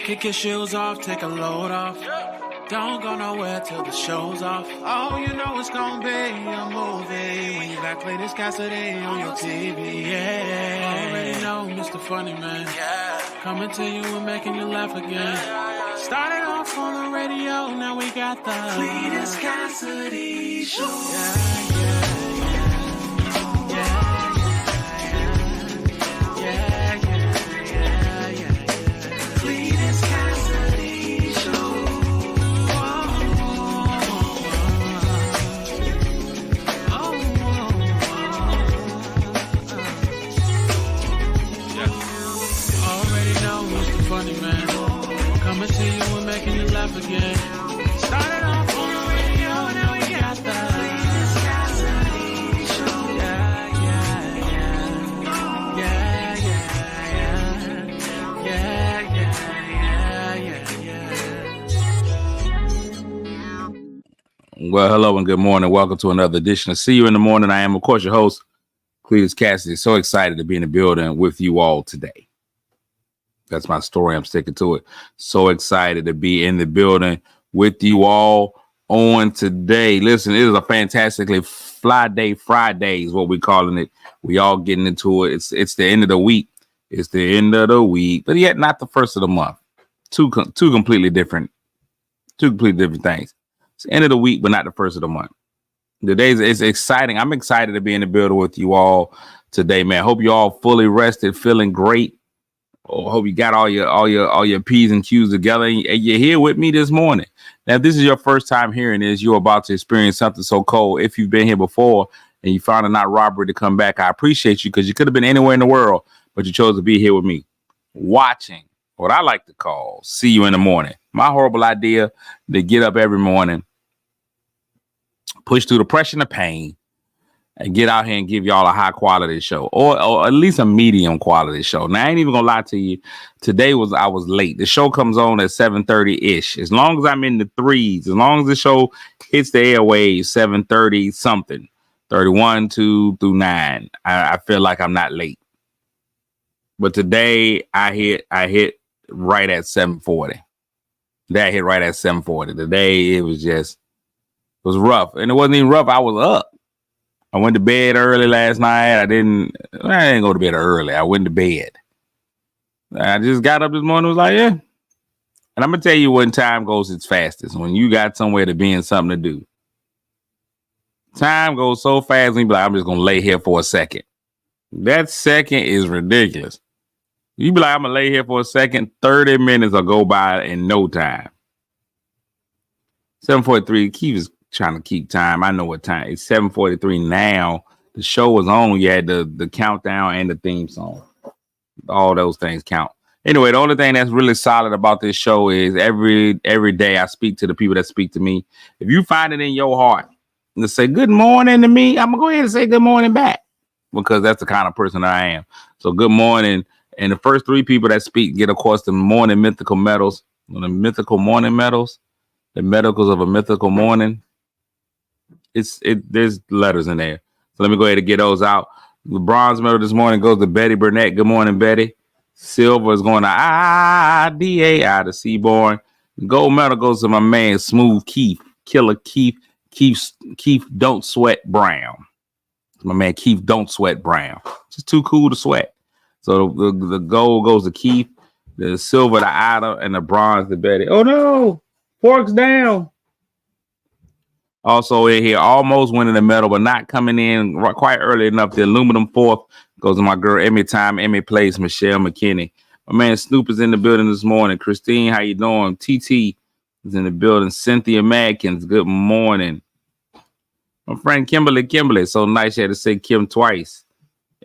Kick your shoes off, take a load off. Don't go nowhere till the show's off. Oh, you know it's gonna be a movie when you got Cletus Cassidy on your TV. Yeah, already know Mr. Funny Man. Coming to you and making you laugh again. Started off on the radio, now we got the Cletus Cassidy Show. Again. Started off on the radio, now we got the Cletus Cassidy Show. Well, hello and good morning. Welcome to another edition of See You in the Morning. I am, of course, your host, Cletus Cassidy. So excited to be in the building with you all today. That's my story. I'm sticking to it. So excited to be in the building with you all on today. Listen, it is a fantastically Flyday Friday is what we're calling it. We all getting into it. It's the end of the week. It's the end of the week, but yet not the first of the month. Two completely different things. It's the end of the week, but not the first of the month. The days is exciting. I'm excited to be in the building with you all today, man. Hope you all fully rested, feeling great. Oh, hope you got all your P's and Q's together and you're here with me this morning. Now, if this is your first time hearing this, you're about to experience something so cold. If you've been here before and you found it not robbery to come back, I appreciate you because you could have been anywhere in the world, but you chose to be here with me, watching what I like to call See You in the Morning. My horrible idea to get up every morning, push through the pressure and the pain, and get out here and give y'all a high quality show or at least a medium quality show. Now, I ain't even gonna lie to you. Today I was late. The show comes on at 7:30-ish. As long as I'm in the threes, as long as the show hits the airwaves, 7:30 something, 31, 2 through 9, I feel like I'm not late. But today I hit right at 7:40. That hit right at 7:40. Today it was rough. And it wasn't even rough. I was up. I went to bed early last night. I didn't go to bed early. I went to bed. I just got up this morning and was like, yeah. And I'm going to tell you when time goes its fastest, when you got somewhere to be and something to do. Time goes so fast when you be like, I'm just going to lay here for a second. That second is ridiculous. You be like, I'm going to lay here for a second. 30 minutes will go by in no time. 7:43, keeps trying to keep time. I know what time. It's 7:43 now. The show was on. You had the countdown and the theme song. All those things count. Anyway, the only thing that's really solid about this show is every day I speak to the people that speak to me. If you find it in your heart to say good morning to me, I'm going to go ahead and say good morning back because that's the kind of person I am. So good morning. And the first three people that speak get, of course, the morning mythical medals. The mythical morning medals. The medicals of a mythical morning. There's letters in there. So let me go ahead and get those out. The bronze medal this morning goes to Betty Burnett. Good morning, Betty. Silver is going to IDA, the Seaborn. Gold medal goes to my man, Smooth Keith. Killer Keith Don't Sweat Brown. My man, Keith Don't Sweat Brown. Just too cool to sweat. So the gold goes to Keith. The silver to Ida. And the bronze to Betty. Oh, no. Forks down. Also in here, almost winning the medal, but not coming in quite early enough. The aluminum fourth goes to my girl, Emmy Place, Michelle McKinney. My man Snoop is in the building this morning. Christine, how you doing? TT is in the building. Cynthia Madkins, good morning. My friend Kimberly, so nice you had to say Kim twice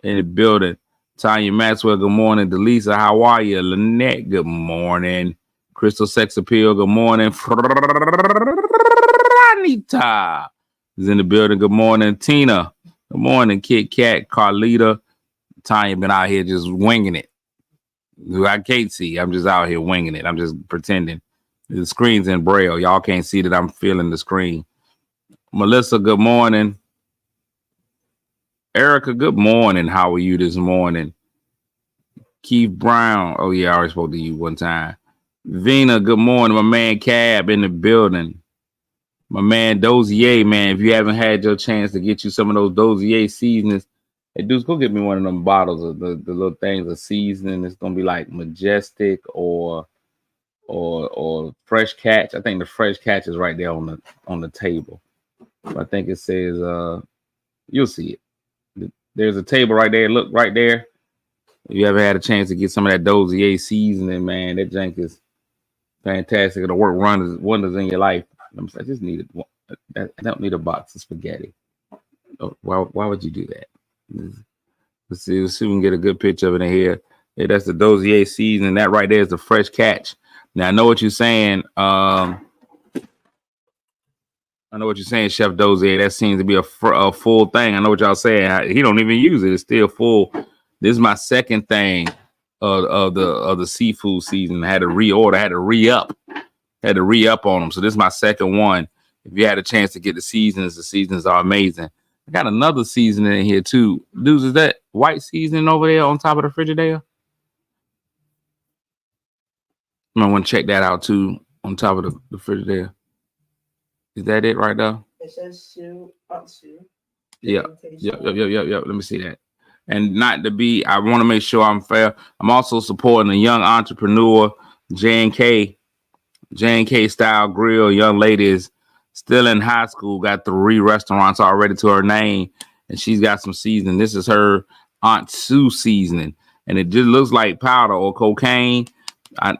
in the building. Tanya Maxwell, good morning. Delisa, how are you? Lynette, good morning. Crystal Sex Appeal, good morning. Anita is in the building. Good morning, Tina. Good morning, Kit Kat, Carlita. Tanya been out here just winging it. I can't see. I'm just out here winging it. I'm just pretending. The screen's in Braille. Y'all can't see that I'm feeling the screen. Melissa, good morning. Erica, good morning. How are you this morning? Keith Brown. Oh, yeah, I already spoke to you one time. Vina, good morning. My man Cab in the building. My man Dozier, man. If you haven't had your chance to get you some of those Dozier seasonings, hey, dudes, go get me one of them bottles of the little things of seasoning. It's gonna be like Majestic or Fresh Catch. I think the Fresh Catch is right there on the table. I think it says you'll see it. There's a table right there. Look right there. If you ever had a chance to get some of that Dozier seasoning, man, that drink is fantastic. It'll work wonders in your life. I just needed one. I don't need a box of spaghetti. Why would you do that? Let's see if we can get a good picture of it in here. Yeah, that's the Dozier seasoning. That right there is the Fresh Catch. Now I know what you're saying. I know what you're saying, Chef Dozier. That seems to be a full thing. I know what y'all saying. He don't even use it. It's still full. This is my second thing of the seafood season. I had to reorder. I had to re-up. On them. So this is my second one. If you had a chance to get the seasons are amazing. I got another seasoning in here too. Dudes, is that white seasoning over there on top of the Frigidaire? I might want to check that out too on top of the Frigidaire. Is that it right there? It says Sue. Yep. Let me see that. And not to be, I want to make sure I'm fair. I'm also supporting a young entrepreneur, J&K Style Grill. Young lady is still in high school, got 3 restaurants already to her name, and she's got some seasoning. This is her Aunt Sue seasoning, and it just looks like powder or cocaine. I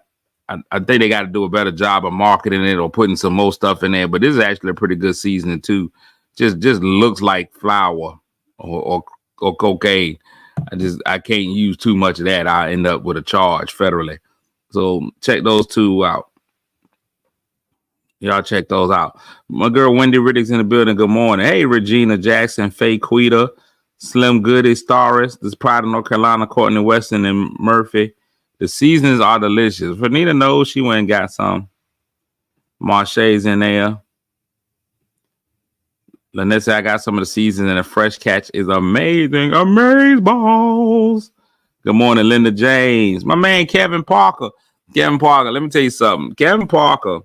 think they got to do a better job of marketing it or putting some more stuff in there, but this is actually a pretty good seasoning too. Just looks like flour or cocaine. I can't use too much of that. I end up with a charge federally. So check those two out. Y'all check those out. My girl Wendy Riddick's in the building. Good morning. Hey, Regina Jackson, Faye Quita, Slim Goody, Starris, this Pride of North Carolina, Courtney Weston, and Murphy. The seasonings are delicious. Vanita knows she went and got some. Marche's in there. Lynette said, I got some of the seasons and the Fresh Catch is amazing. Amaze balls. Good morning, Linda James. My man, Kevin Parker. Kevin Parker, let me tell you something. Kevin Parker,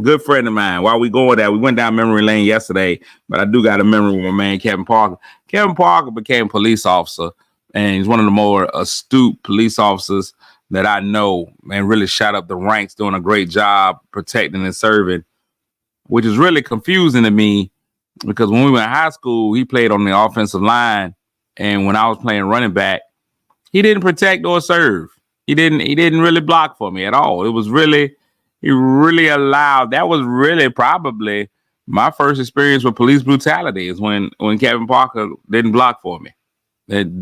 good friend of mine. While we going there, we went down memory lane yesterday, but I do got a memory with my man, Kevin Parker. Kevin Parker became a police officer, and he's one of the more astute police officers that I know, and really shot up the ranks, doing a great job protecting and serving, which is really confusing to me. Because when we were in high school, he played on the offensive line, and when I was playing running back, he didn't protect or serve. He didn't really block for me at all. It was really, he really allowed. That was really probably my first experience with police brutality. Is when Kevin Parker didn't block for me. It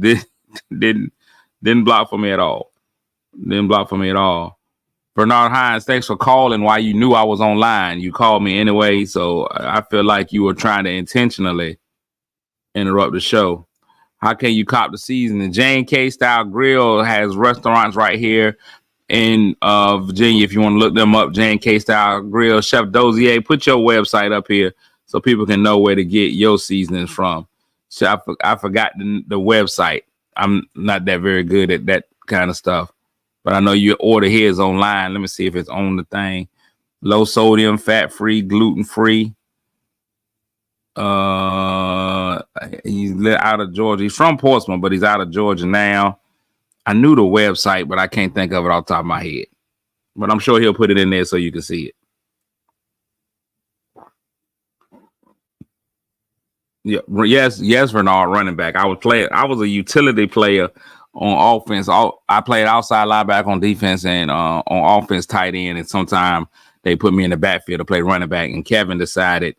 didn't block for me at all. Didn't block for me at all. Bernard Hines, thanks for calling while you knew I was online. You called me anyway, so I feel like you were trying to intentionally interrupt the show. How can you cop the season? The J&K Style Grill has restaurants right here in Virginia. If you want to look them up, J&K Style Grill. Chef Dozier, put your website up here so people can know where to get your seasonings from. So I forgot the website. I'm not that very good at that kind of stuff. But I know you order his online. Let me see if it's on the thing. Low sodium, fat free, gluten free. He's out of Georgia. He's from Portsmouth, but he's out of Georgia now. I knew the website, but I can't think of it off the top of my head. But I'm sure he'll put it in there so you can see it. Yeah, yes, Bernard, running back. I was a utility player on offense. I played outside linebacker on defense and on offense tight end. And sometimes they put me in the backfield to play running back. And Kevin decided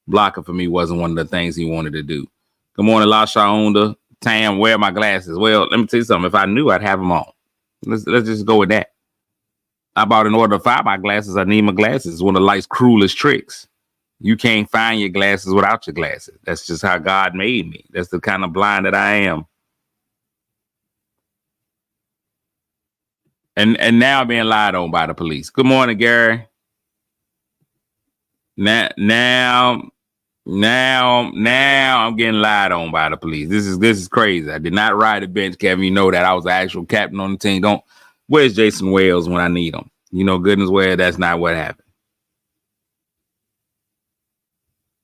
blocking for me wasn't one of the things he wanted to do. Good morning, Lasha Onda. Tam, wear my glasses. Well, let me tell you something. If I knew, I'd have them on. Let's just go with that. I bought in order to find my glasses. I need my glasses. It's one of life's cruelest tricks. You can't find your glasses without your glasses. That's just how God made me. That's the kind of blind that I am. And now I'm being lied on by the police. Good morning, Gary. Now I'm getting lied on by the police. This is crazy. I did not ride the bench, Kevin. You know that I was the actual captain on the team. Where's Jason Wales when I need him? You know, goodness well, that's not what happened.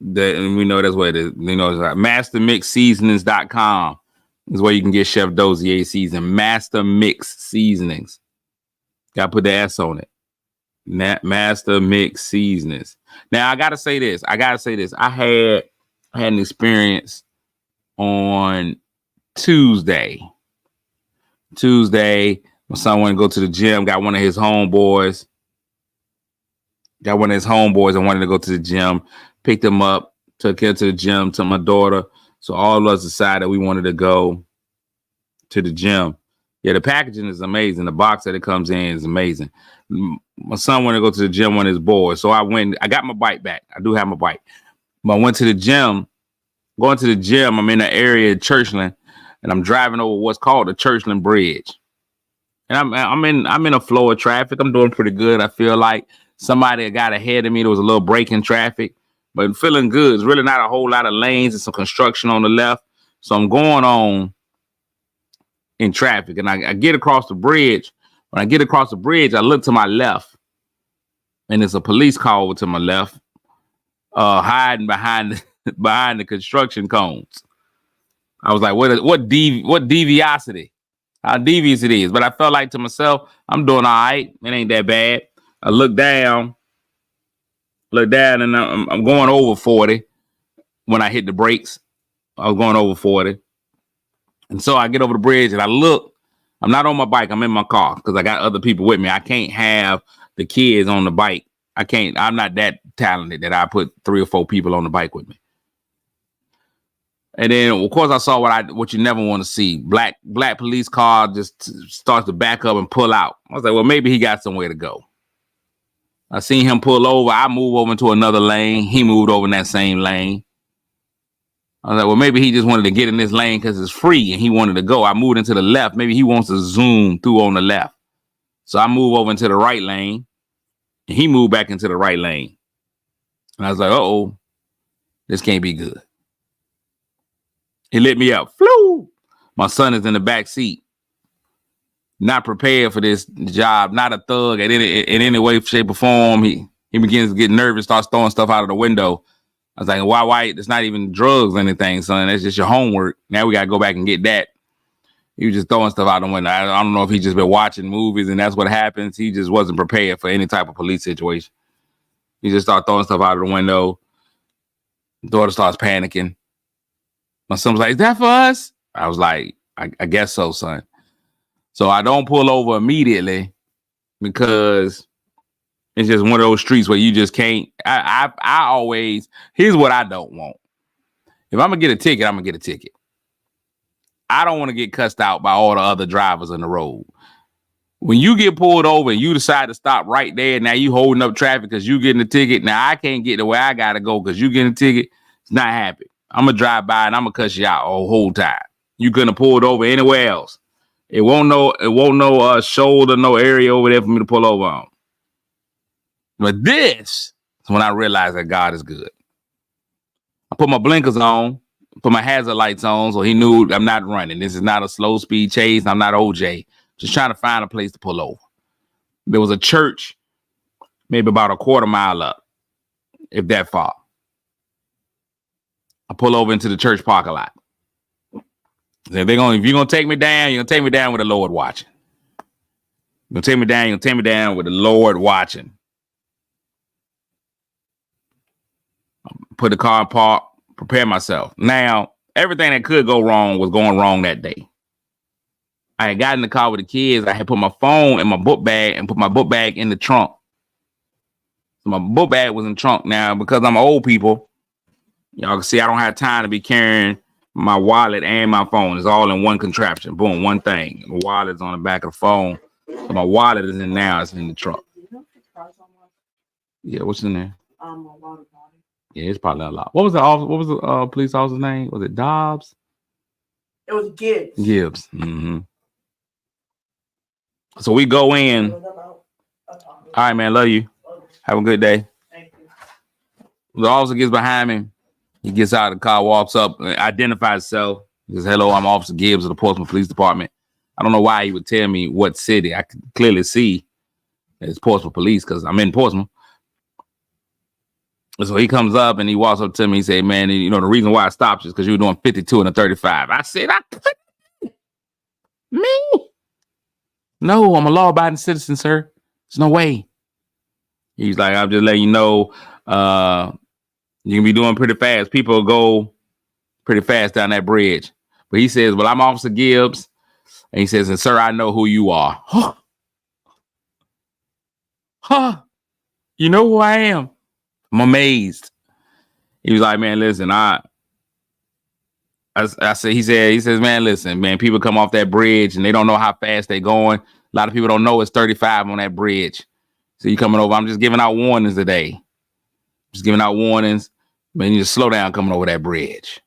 And we know that's what it is. You know, it's like mastermixseasonings.com is where you can get Chef Dozier season. Master Mix Seasonings. Got to put the S on it. Master Mix Seasonings. Now, I got to say this. I had an experience on Tuesday. My son wanted to go to the gym. Got one of his homeboys. And wanted to go to the gym. Picked him up. Took him to the gym. Took my daughter. So all of us decided we wanted to go to the gym. Yeah, the packaging is amazing. The box that it comes in is amazing. My son wanted to go to the gym with his boys. So I went. I got my bike back. I do have my bike. But I went to the gym. Going to the gym, I'm in the area of Churchland, and I'm driving over what's called the Churchland Bridge. And I'm in a flow of traffic. I'm doing pretty good. I feel like somebody got ahead of me. There was a little break in traffic, but feeling good. It's really not a whole lot of lanes and some construction on the left. So I'm going on in traffic, and I get across the bridge. When I get across the bridge, I look to my left, and there's a police car over to my left, hiding behind the construction cones. I was like, what deviosity? How devious it is. But I felt like to myself, I'm doing all right. It ain't that bad. I look down, and I'm going over 40 when I hit the brakes. I was going over 40. And so I get over the bridge and I look. I'm not on my bike. I'm in my car because I got other people with me. I can't have the kids on the bike. I'm not that talented that I put 3 or 4 people on the bike with me. And then, of course, I saw what you never want to see. Black police car just starts to back up and pull out. I was like, well, maybe he got somewhere to go. I seen him pull over. I move over into another lane. He moved over in that same lane. I was like, well, maybe he just wanted to get in this lane because it's free and he wanted to go. I moved into the left. Maybe he wants to zoom through on the left. So I move over into the right lane and he moved back into the right lane. And I was like, uh-oh, this can't be good. He lit me up. Flew. My son is in the back seat. Not prepared for this job. Not a thug in any way, shape, or form. He begins to get nervous, starts throwing stuff out of the window. I was like, why? It's not even drugs or anything, son. That's just your homework. Now we got to go back and get that. He was just throwing stuff out the window. I don't know if he just been watching movies and that's what happens. He just wasn't prepared for any type of police situation. He just started throwing stuff out of the window. Daughter starts panicking. My son was like, is that for us? I was like, I guess so, son. So I don't pull over immediately because it's just one of those streets where you just can't. I always, here's what I don't want. If I'm going to get a ticket, I'm going to get a ticket. I don't want to get cussed out by all the other drivers on the road. When you get pulled over and you decide to stop right there, now you holding up traffic because you getting a ticket. Now I can't get to where I got to go because you getting a ticket. It's not happening. I'm going to drive by and I'm going to cuss you out the whole time. You couldn't have pulled over anywhere else. It won't no shoulder, no area over there for me to pull over on. But this is when I realized that God is good. I put my blinkers on, put my hazard lights on, so he knew I'm not running. This is not a slow speed chase. I'm not OJ. Just trying to find a place to pull over. There was a church maybe about a quarter mile up, if that far. I pull over into the church parking lot. If you're gonna take me down, you're gonna take me down with the Lord watching. You're gonna take me down with the Lord watching. Put the car in park, prepare myself. Now, everything that could go wrong was going wrong that day. I had got in the car with the kids. I had put my phone in my book bag and put my book bag in the trunk. So my book bag was in the trunk. Now, because I'm old people, y'all can see I don't have time to be carrying my wallet and my phone. It's all in one contraption. Boom, one thing. The wallet's on the back of the phone. So my wallet is in now. It's in the trunk. Yeah, what's in there? A water bottle. Yeah, it's probably a lot. What was the police officer's name? Was it Dobbs? It was Gibbs. Gibbs. Mm-hmm. So we go in. All right, man. Love you. Have a good day. Thank you. The officer gets behind me. He gets out of the car, walks up, identifies himself. He says, hello, I'm Officer Gibbs of the Portsmouth Police Department. I don't know why he would tell me what city. I could clearly see It's Portsmouth police because I'm in Portsmouth. So he comes up and he walks up to me. He said, man, you know, the reason why I stopped you is because you were doing 52 and a 35. I said, me? No, I'm a law-abiding citizen, sir. There's no way. He's like, I'm just letting you know, you can be doing pretty fast. People go pretty fast down that bridge. But he says, well, I'm Officer Gibbs. And he says, and sir, I know who you are. You know who I am? I'm amazed. He was like, man, listen, I said, he says, man, listen, man, people come off that bridge and they don't know how fast they're going. A lot of people don't know it's 35 on that bridge. So you coming over, I'm just giving out warnings today. Just giving out warnings. Man, you just slow down coming over that bridge.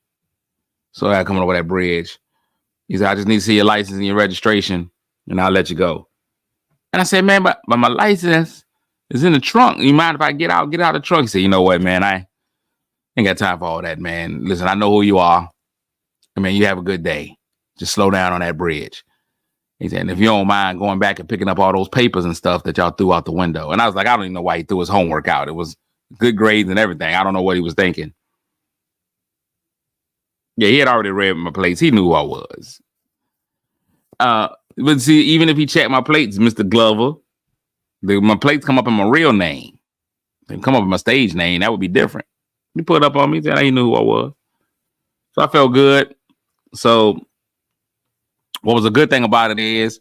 Slow down coming over that bridge. He said, I just need to see your license and your registration and I'll let you go. And I said, man, but my license is in the trunk. You mind if I get out the trunk? He said, you know what, man, I ain't got time for all that, man. Listen, I know who you are. I mean, you have a good day. Just slow down on that bridge. He said, and if you don't mind going back and picking up all those papers and stuff that y'all threw out the window. And I was like, I don't even know why he threw his homework out. It was good grades and everything. I don't know what he was thinking. Yeah, he had already read my plates. He knew who I was. But see, even if he checked my plates, Mr. Glover, my plates come up in my real name. They come up in my stage name. That would be different. He put it up on me. Said he knew who I was. So I felt good. So what was a good thing about it is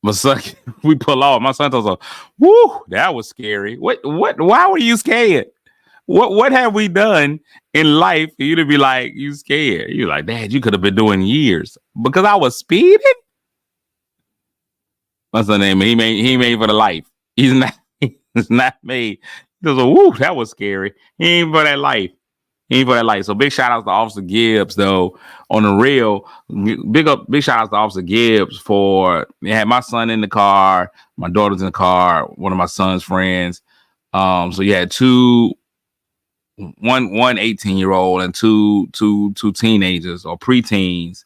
my son, we pull off. My son told us, whoo, that was scary. Why were you scared? What have we done in life for you to be like, you scared? You're like, Dad, you could have been doing years. Because I was speeding? My son named me. He made for the life. He's not made. He goes, whoo, that was scary. He ain't for that life. So big shout out to Officer Gibbs, though, on the real. Big shout out to Officer Gibbs for they had my son in the car, my daughter's in the car, one of my son's friends. So you had one 18-year-old and two teenagers or preteens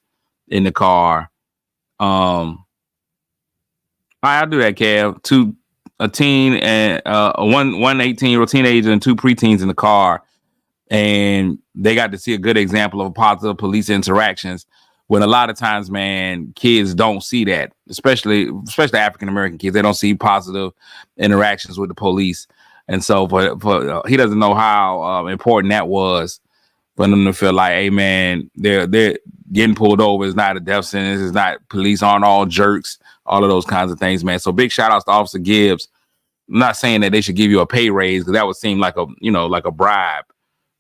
in the car. I'll do that, Kev. A teen and one 18-year-old teenager and two preteens in the car. And they got to see a good example of positive police interactions when a lot of times, man, kids don't see that, especially African-American kids. They don't see positive interactions with the police. And so for he doesn't know how important that was for them to feel like, hey, man, they're getting pulled over. It's not a death sentence. It's not, police aren't all jerks, all of those kinds of things, man. So big shout outs to Officer Gibbs. I'm not saying that they should give you a pay raise because that would seem like a bribe.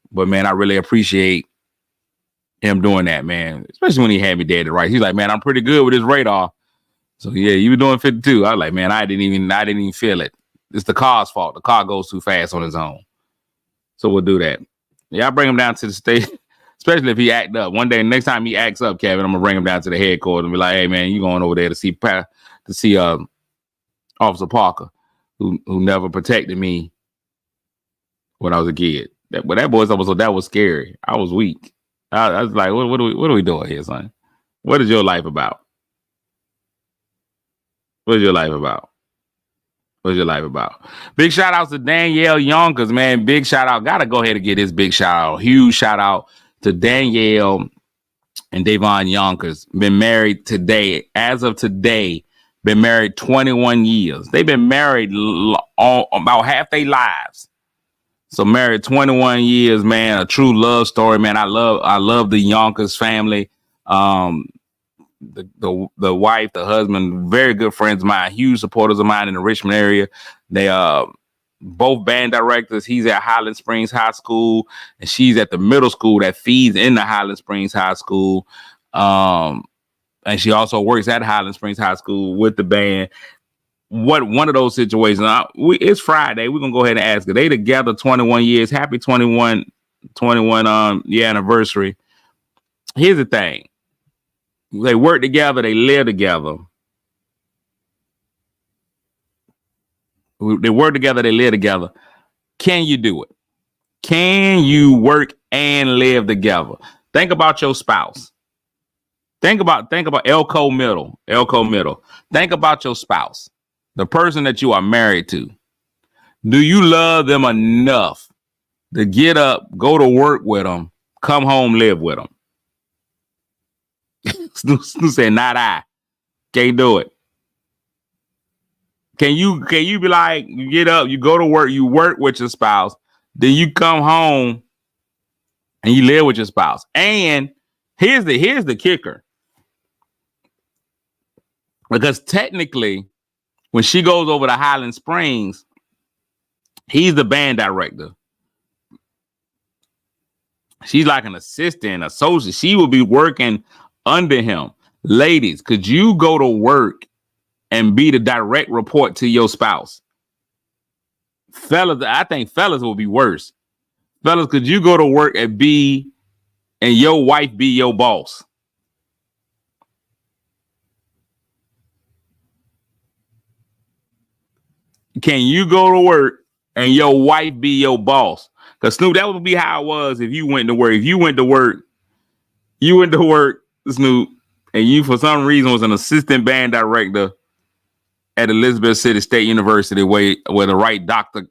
But, man, I really appreciate him doing that, man, especially when he had me dead to rights. He's like, man, I'm pretty good with this radar. So, yeah, you were doing 52. I was like, man, I didn't even feel it. It's the car's fault. The car goes too fast on its own. So we'll do that. Yeah, I bring him down to the station, especially if he act up. One day, next time he acts up, Kevin, I'm going to bring him down to the headquarters and be like, hey, man, you going over there to see Officer Parker, who never protected me when I was a kid. That was scary. I was weak. I was like, what are we doing here, son? What is your life about? What is your life about? Big shout outs to Danielle Yonkers, man. Big shout out. Gotta go ahead and get this big shout out. Huge shout out to Danielle and Davon Yonkers. Been married today. As of today, been married 21 years. They've been married about half their lives. So married 21 years, man. A true love story, man. I love the Yonkers family. The wife, the husband, very good friends of mine, huge supporters of mine in the Richmond area. They both band directors. He's at Highland Springs High School, and she's at the middle school that feeds into Highland Springs High School. And she also works at Highland Springs High School with the band. One of those situations? It's Friday. We're gonna go ahead and ask her. They together 21 years. Happy 21 year anniversary. Here's the thing. They work together. They live together. They work together. They live together. Can you do it? Can you work and live together? Think about your spouse. Think about Elko Middle. Think about your spouse. the person that you are married to, do you love them enough to get up, go to work with them, come home, live with them? Snoop said, not I. Can't do it. Can you be like, you get up, you go to work, you work with your spouse, then you come home and you live with your spouse? And here's the kicker. Because technically, when she goes over to Highland Springs, he's the band director. She's like an assistant, associate. She will be working under him. Ladies, could you go to work and be the direct report to your spouse? Fellas, I think fellas will be worse. Fellas, could you go to work and your wife be your boss? Can you go to work and your wife be your boss? Because Snoop, that would be how it was if you went to work. If you went to work, Snoop, and you for some reason was an assistant band director at Elizabeth City State University, where the right Dr.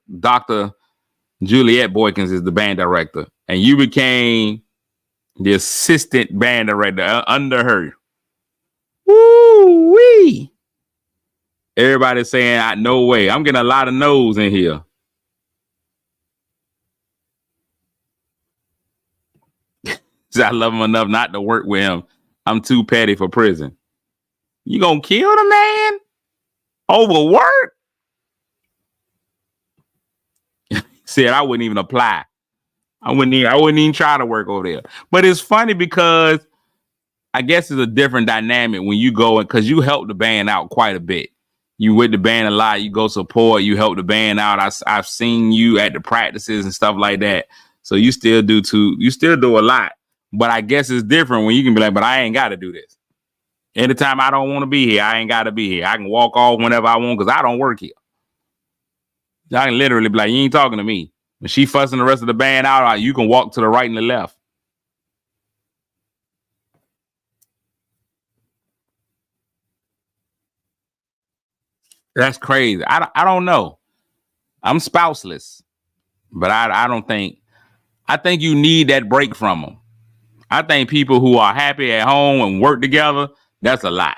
Juliet Boykins is the band director, and you became the assistant band director under her. Woo-wee! Everybody's saying, no way. I'm getting a lot of no's in here. I love him enough not to work with him. I'm too petty for prison. You gonna kill the man over work? Said I wouldn't even apply. I wouldn't even try to work over there. But it's funny because I guess it's a different dynamic when you go, because you help the band out quite a bit. You with the band a lot. You go support. You help the band out. I've seen you at the practices and stuff like that. So you still do a lot. But I guess it's different when you can be like, but I ain't got to do this. Anytime I don't want to be here, I ain't got to be here. I can walk off whenever I want because I don't work here. I can literally be like, you ain't talking to me. When she fussing the rest of the band out, you can walk to the right and the left. That's crazy. I don't know. I'm spouseless, but I don't think. I think you need that break from them. I think people who are happy at home and work together, that's a lot.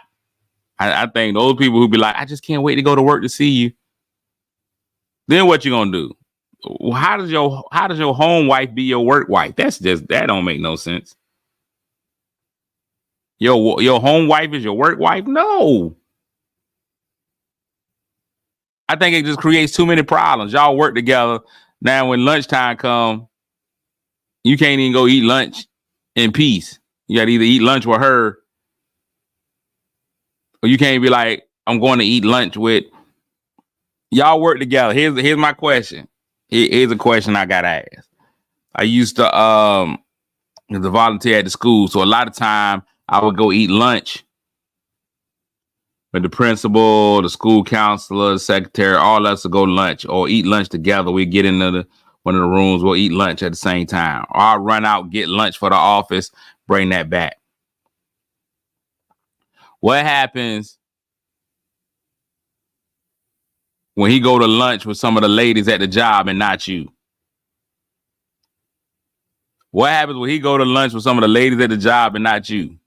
I think those people who be like, I just can't wait to go to work to see you. Then what you gonna do? How does your home wife be your work wife? That don't make no sense. Your home wife is your work wife? No. I think it just creates too many problems. Y'all work together. Now when lunchtime come, you can't even go eat lunch in peace. You gotta either eat lunch with her, or you can't be like, I'm going to eat lunch with. Y'all work together. Here's my question. Here's a question I gotta ask. I used to volunteer at the school, so a lot of time I would go eat lunch with the principal, the school counselor, the secretary. All of us would go lunch or eat lunch together. We get into one of the rooms. We'll eat lunch at the same time. Or I'll run out, get lunch for the office, bring that back. What happens when he go to lunch with some of the ladies at the job and not you? What happens when he go to lunch with some of the ladies at the job and not you?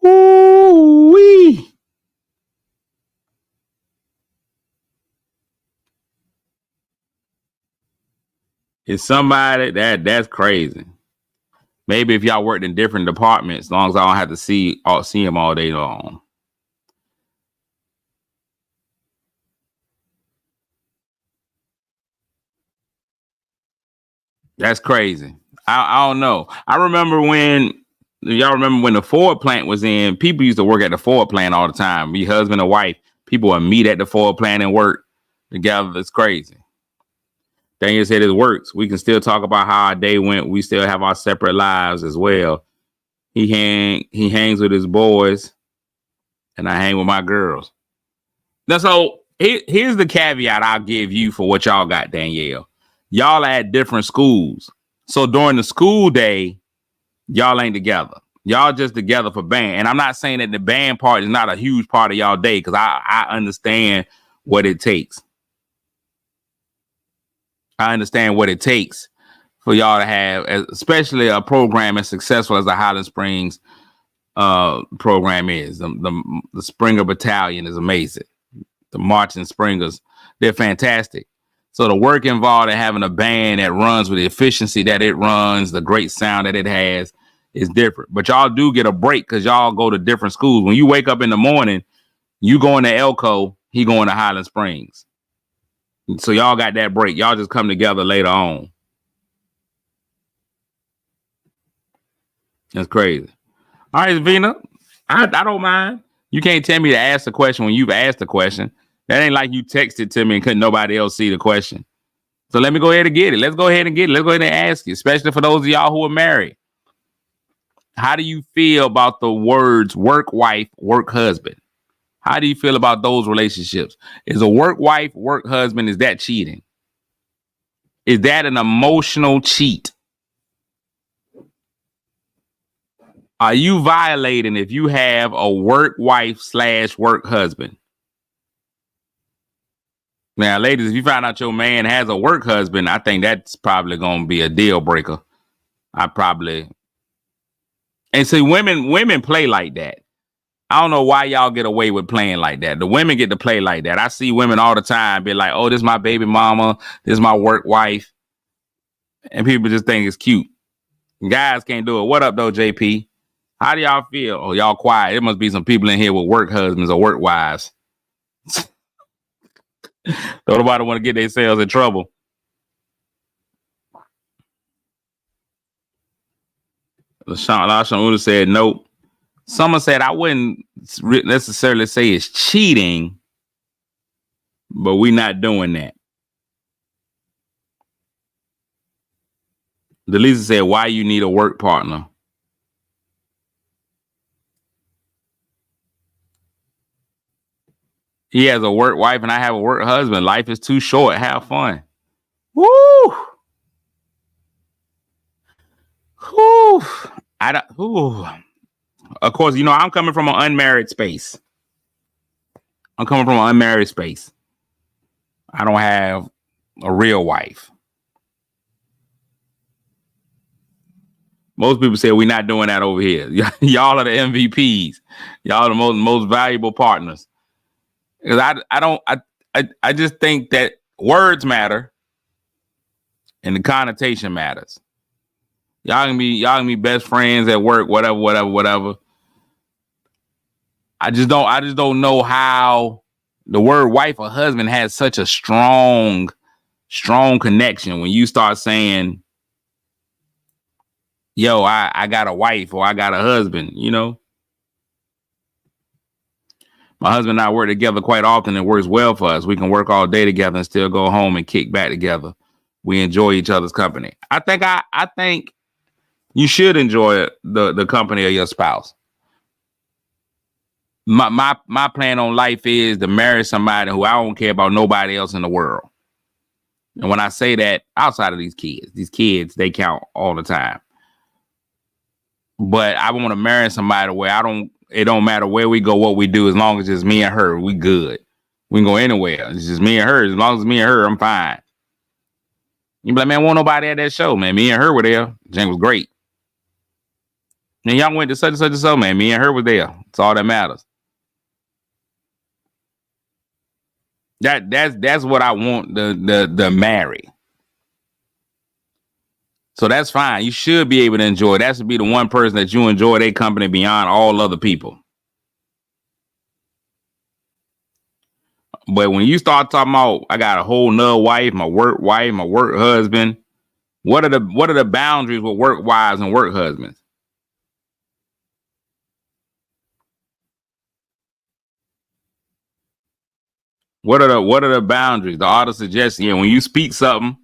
Ooh-wee. It's somebody that's crazy. Maybe if y'all worked in different departments, as long as I don't have to see him all day long. That's crazy. I don't know. Y'all remember when the Ford plant was in, people used to work at the Ford plant all the time. Be husband and wife. People would meet at the Ford plant and work together. It's crazy. Daniel said it works. We can still talk about how our day went. We still have our separate lives as well. He hangs with his boys, and I hang with my girls. Now, so here's the caveat I'll give you for what y'all got, Danielle. Y'all are at different schools. So during the school day, y'all ain't together. Y'all just together for band. And I'm not saying that the band part is not a huge part of y'all day, because I understand what it takes. I understand what it takes for y'all to have, especially a program as successful as the Highland Springs program is. The Springer Battalion is amazing. The Marching Springers, they're fantastic. So the work involved in having a band that runs with the efficiency that it runs, the great sound that it has, is different. But y'all do get a break because y'all go to different schools. When you wake up in the morning, you going to Elko, he going to Highland Springs. So y'all got that break. Y'all just come together later on. That's crazy. All right, Vina, I don't mind. You can't tell me to ask the question when you've asked the question. That ain't like you texted to me and couldn't nobody else see the question. So let me go ahead and get it. Let's go ahead and get it. Let's go ahead and ask you, especially for those of y'all who are married. How do you feel about the words work wife, work husband? How do you feel about those relationships? Is a work wife, work husband, is that cheating? Is that an emotional cheat? Are you violating if you have a work wife / work husband? Now, ladies, if you find out your man has a work husband, I think that's probably going to be a deal breaker. And see, women play like that. I don't know why y'all get away with playing like that. The women get to play like that. I see women all the time be like, oh, this is my baby mama. This is my work wife. And people just think it's cute. Guys can't do it. What up, though, JP? How do y'all feel? Oh, y'all quiet. There must be some people in here with work husbands or work wives. Don't nobody want to get themselves in trouble. LaShawn said, nope. Someone said, I wouldn't necessarily say it's cheating, but we're not doing that. Delisa said, why you need a work partner? He has a work wife and I have a work husband. Life is too short. Have fun. Woo! Whew. Of course, you know, I'm coming from an unmarried space. I don't have a real wife. Most people say we're not doing that over here. Y'all are the MVPs. Y'all are the most valuable partners. Because I just think that words matter and the connotation matters. Y'all can be best friends at work, whatever. I just don't know how the word wife or husband has such a strong connection when you start saying, yo, I got a wife or I got a husband, you know. My husband and I work together quite often. It works well for us. We can work all day together and still go home and kick back together. We enjoy each other's company. I think you should enjoy the company of your spouse. My plan on life is to marry somebody who I don't care about nobody else in the world. And when I say that, outside of these kids, they count all the time. But I want to marry somebody where it don't matter where we go, what we do, as long as it's me and her, we good. We can go anywhere. It's just me and her. As long as it's me and her, I'm fine. You be like, man, won't nobody at that show, man. Me and her were there. Jen was great. And y'all went to such and such and so, man. Me and her were there. It's all that matters. That's what I want the marry. So that's fine. You should be able to enjoy it. That should be the one person that you enjoy their company beyond all other people. But when you start talking about, I got a whole nother wife, my work husband. What are the boundaries with work wives and work husbands? What are the boundaries? The author suggests, yeah, when you speak something,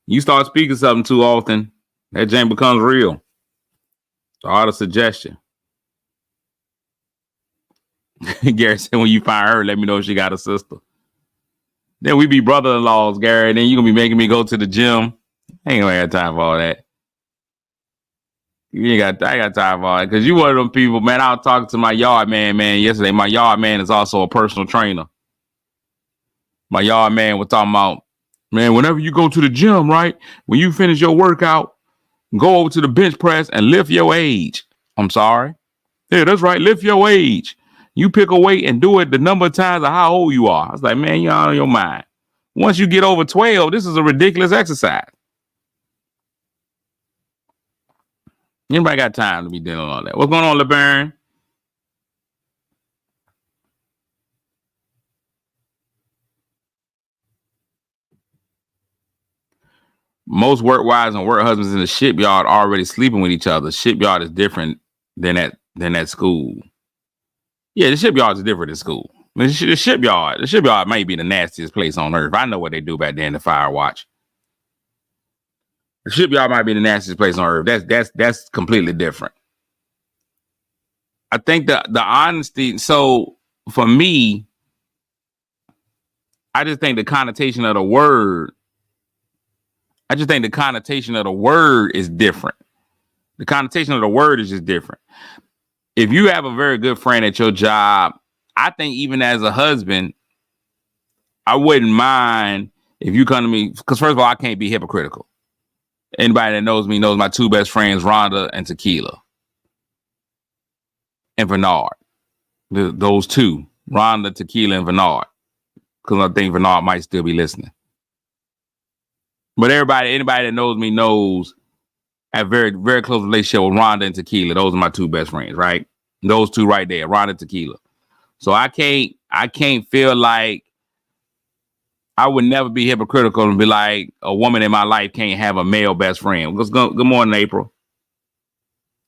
you start speaking something too often, that jam becomes real. The author suggestion. Gary said, when you find her, let me know if she got a sister. Then we be brother-in-laws, Gary. Then you gonna be making me go to the gym. I ain't gonna have time for all that. I ain't got time for it. Because you one of them people, man. I was talking to my yard man yesterday. My yard man is also a personal trainer. My yard man was talking about, man, whenever you go to the gym, right? When you finish your workout, go over to the bench press and lift your age. I'm sorry. Yeah, that's right. Lift your age. You pick a weight and do it the number of times of how old you are. I was like, man, you're out of your mind. Once you get over 12, this is a ridiculous exercise. Anybody got time to be dealing with all that? What's going on, LeBaron? Most work wives and work husbands in the shipyard are already sleeping with each other. Shipyard is different than at school. Yeah, the shipyard is different than school. The shipyard might be the nastiest place on earth. I know what they do back there in the fire watch. The shipyard might be the nastiest place on earth. That's completely different. I think the honesty. So for me, I just think the connotation of the word. I just think the connotation of the word is different. The connotation of the word is just different. If you have a very good friend at your job, I think even as a husband, I wouldn't mind if you come to me, because first of all, I can't be hypocritical. Anybody that knows me knows my two best friends, Rhonda and Tequila. And Bernard. Those two, Rhonda, Tequila, and Bernard. Because I think Bernard might still be listening. But anybody that knows me knows I have very, very close relationship with Rhonda and Tequila. Those are my two best friends, right? Those two right there, Rhonda and Tequila. So I can't feel like I would never be hypocritical and be like a woman in my life can't have a male best friend. Good morning, April.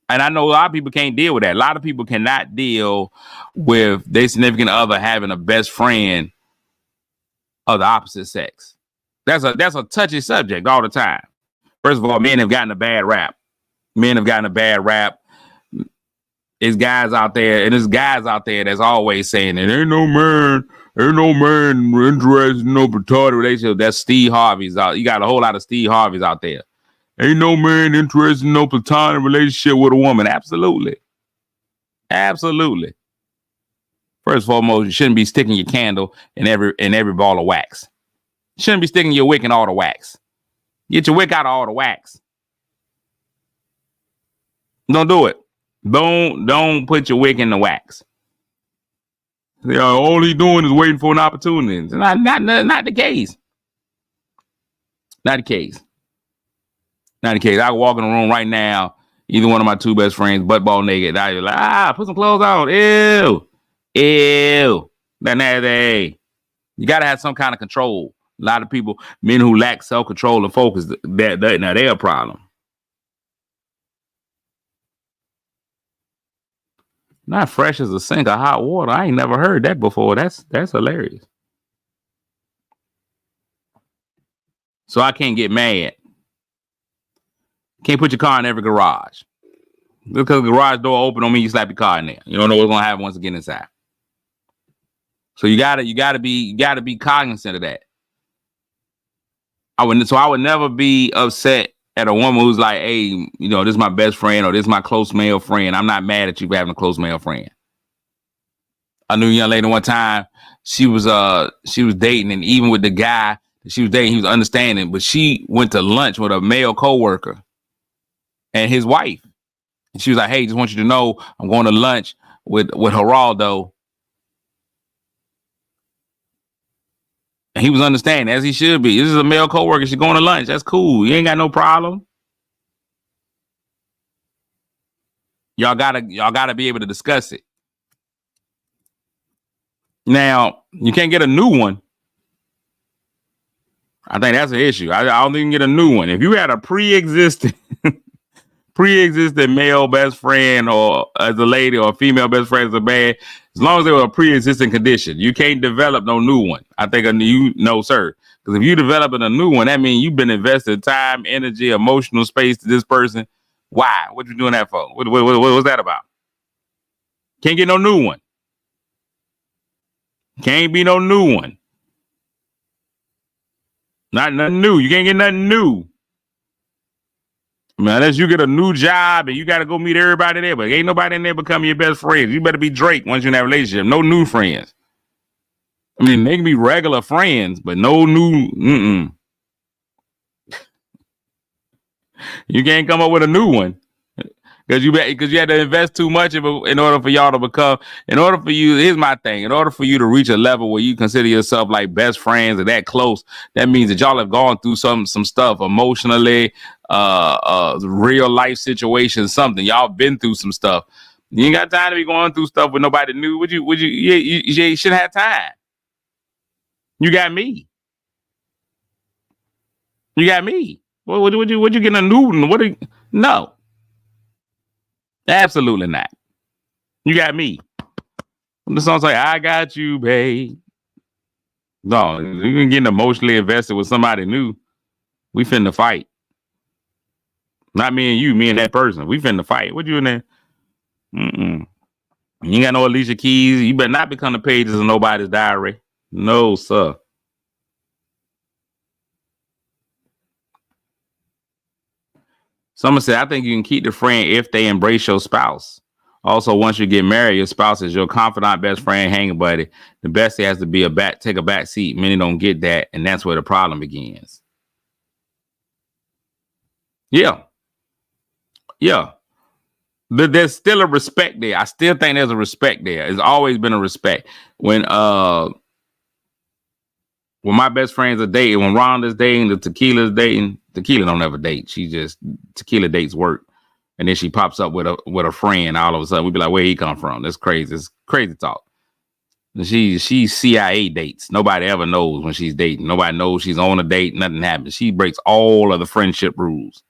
And I know a lot of people can't deal with that. A lot of people cannot deal with their significant other having a best friend of the opposite sex. That's a touchy subject all the time. First of all, men have gotten a bad rap. There's guys out there that's always saying it ain't no man interested in no platonic relationship. That's Steve Harvey's out. You got a whole lot of Steve Harveys out there. Ain't no man interested in no platonic relationship with a woman. Absolutely. Absolutely. First and foremost, you shouldn't be sticking your candle in every ball of wax. You shouldn't be sticking your wick in all the wax. Get your wick out of all the wax. Don't do it. Don't put your wick in the wax. Yeah, all he's doing is waiting for an opportunity. It's not the case. Not the case. Not the case. I can walk in the room right now, either one of my two best friends, butt ball naked. I'd be like, put some clothes on. Ew. That nasty. You got to have some kind of control. A lot of people, men who lack self-control and focus, now they're a problem. Not fresh as a sink of hot water. I ain't never heard that before. That's hilarious. So I can't get mad. Can't put your car in every garage. Because the garage door open on me, you slap your car in there. You don't know what's gonna happen once you get inside. So you gotta be cognizant of that. I would never be upset at a woman who's like, hey, this is my best friend or this is my close male friend. I'm not mad at you for having a close male friend. I knew a young lady one time, she was dating, and even with the guy that she was dating, he was understanding, but she went to lunch with a male coworker and his wife. And she was like, hey, just want you to know I'm going to lunch with Geraldo. And he was understanding, as he should be. This is a male coworker. She's going to lunch. That's cool. You ain't got no problem. Y'all gotta be able to discuss it. Now, you can't get a new one. I think that's an issue. I don't think you can get a new one. If you had a pre-existing male best friend, or as a lady, or a female best friend as a man, as long as they were a pre-existing condition, you can't develop no new one. I think sir. Because if you developing a new one, that means you've been invested time, energy, emotional space to this person. Why? What you doing that for? What was that about? Can't get no new one. Can't be no new one. Not nothing new. You can't get nothing new. Man, unless you get a new job and you got to go meet everybody there, but ain't nobody in there becoming your best friends. You better be Drake once you're in that relationship. No new friends. I mean, they can be regular friends, but no new. You can't come up with a new one because you had to invest too much in order for y'all to become. In order for you, here's my thing. In order for you to reach a level where you consider yourself like best friends or that close, that means that y'all have gone through some stuff emotionally, real life situations, something. Y'all been through some stuff. You ain't got time to be going through stuff with nobody new. You shouldn't have time. You got me. You got me. What you getting a new one? No. Absolutely not. You got me. The song's like, I got you, babe. No, you're getting emotionally invested with somebody new. We finna fight. Not me and you, me and that person. We finna fight. What you in there? You ain't got no Alicia Keys. You better not become the pages of nobody's diary. No, sir. Someone said, I think you can keep the friend if they embrace your spouse. Also, once you get married, your spouse is your confidant, best friend, hanging buddy. The bestie has to be take a back seat. Many don't get that, and that's where the problem begins. Yeah. But there's still a respect there. I still think there's a respect there. There's always been a respect. When my best friends are dating, when Rhonda's dating, the Tequila's dating. Tequila don't ever date. Tequila dates work. And then she pops up with a friend. All of a sudden, we be like, where he come from? That's crazy. It's crazy talk. She CIA dates. Nobody ever knows when she's dating. Nobody knows she's on a date. Nothing happens. She breaks all of the friendship rules.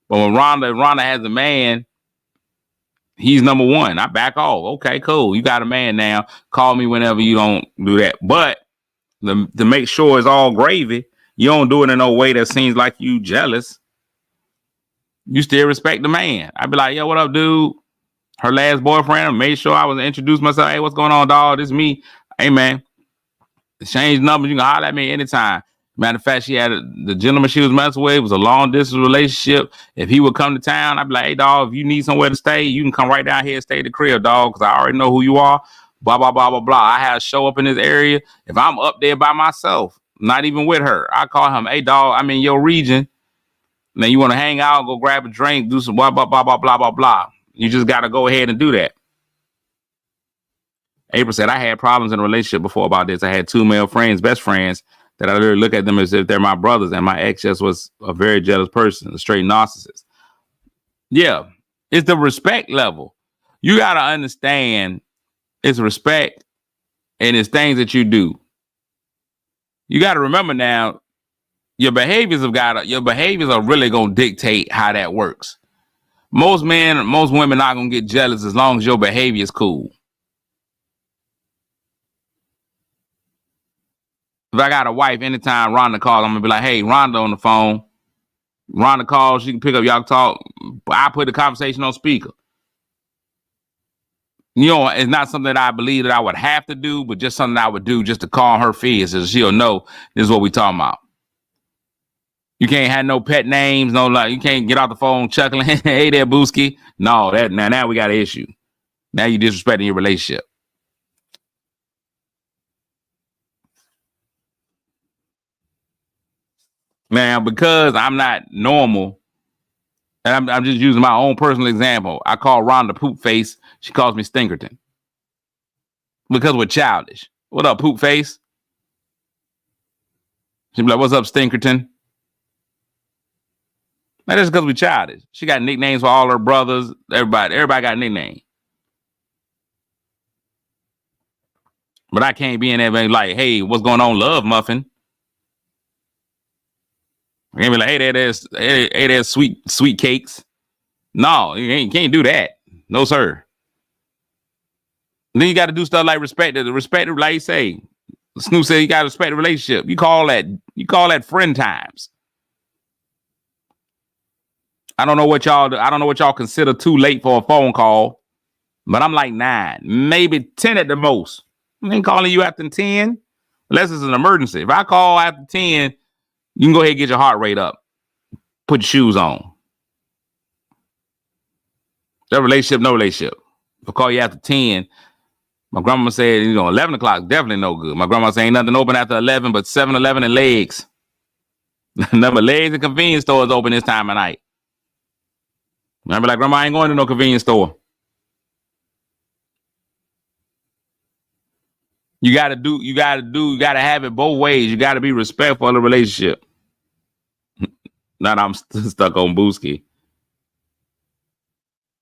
But when Rhonda has a man, he's number one. I back off. Okay, cool. You got a man now. Call me whenever you don't do that. But to make sure it's all gravy, you don't do it in no way that seems like you jealous. You still respect the man. I'd be like, yo, what up, dude? Her last boyfriend, I made sure I was introduced myself. Hey, what's going on, dog? This is me. Hey, man. Exchange numbers. You can holler at me anytime. Matter of fact, the gentleman she was messing with was a long distance relationship. If he would come to town, I'd be like, hey, dog, if you need somewhere to stay, you can come right down here and stay at the crib, dog, because I already know who you are. Blah, blah, blah, blah, blah. I have to show up in this area. If I'm up there by myself, not even with her, I call him, hey, dog, I'm in your region. Then you want to hang out, go grab a drink, do some blah, blah, blah, blah, blah, blah, blah. You just got to go ahead and do that. April said, I had problems in a relationship before about this. I had two male friends, best friends, that I literally look at them as if they're my brothers. And my ex just was a very jealous person, a straight narcissist. Yeah, it's the respect level. You got to understand it's respect and it's things that you do. You got to remember now, your behaviors are really going to dictate how that works. Most men, most women not going to get jealous as long as your behavior is cool. If I got a wife, anytime Rhonda calls, I'm going to be like, hey, Rhonda on the phone. Rhonda calls, she can pick up, y'all talk. I put the conversation on speaker. You know, it's not something that I believe that I would have to do, but just something I would do just to calm her fears so she'll know this is what we talking about. You can't have no pet names, no, like, you can't get off the phone chuckling, hey there, Booski. No, now we got an issue. Now you disrespecting your relationship. Now, because I'm not normal, and I'm just using my own personal example, I call Rhonda Poop Face. She calls me Stinkerton. Because we're childish. What up, Poop Face? She'd be like, what's up, Stinkerton? Now, that's because we're childish. She got nicknames for all her brothers. Everybody got a nickname. But I can't be in there being like, hey, what's going on, Love Muffin? I can't be like, hey, there's sweet cakes. No, you can't do that. No, sir. And then you got to do stuff like respect, like you say. Snoop said you got to respect the relationship. You call that friend times. I don't know what y'all consider too late for a phone call, but I'm like 9, maybe 10 at the most. I ain't calling you after 10 unless it's an emergency. If I call after 10, you can go ahead and get your heart rate up. Put your shoes on. That relationship, no relationship. If I call you after 10, my grandma said, 11 o'clock, definitely no good. My grandma said ain't nothing open after 11 but 7-Eleven and Legs. Number Legs and convenience stores open this time of night. I be like, Grandma, I ain't going to no convenience store. You gotta have it both ways. You gotta be respectful of the relationship. Now I'm stuck on Booski.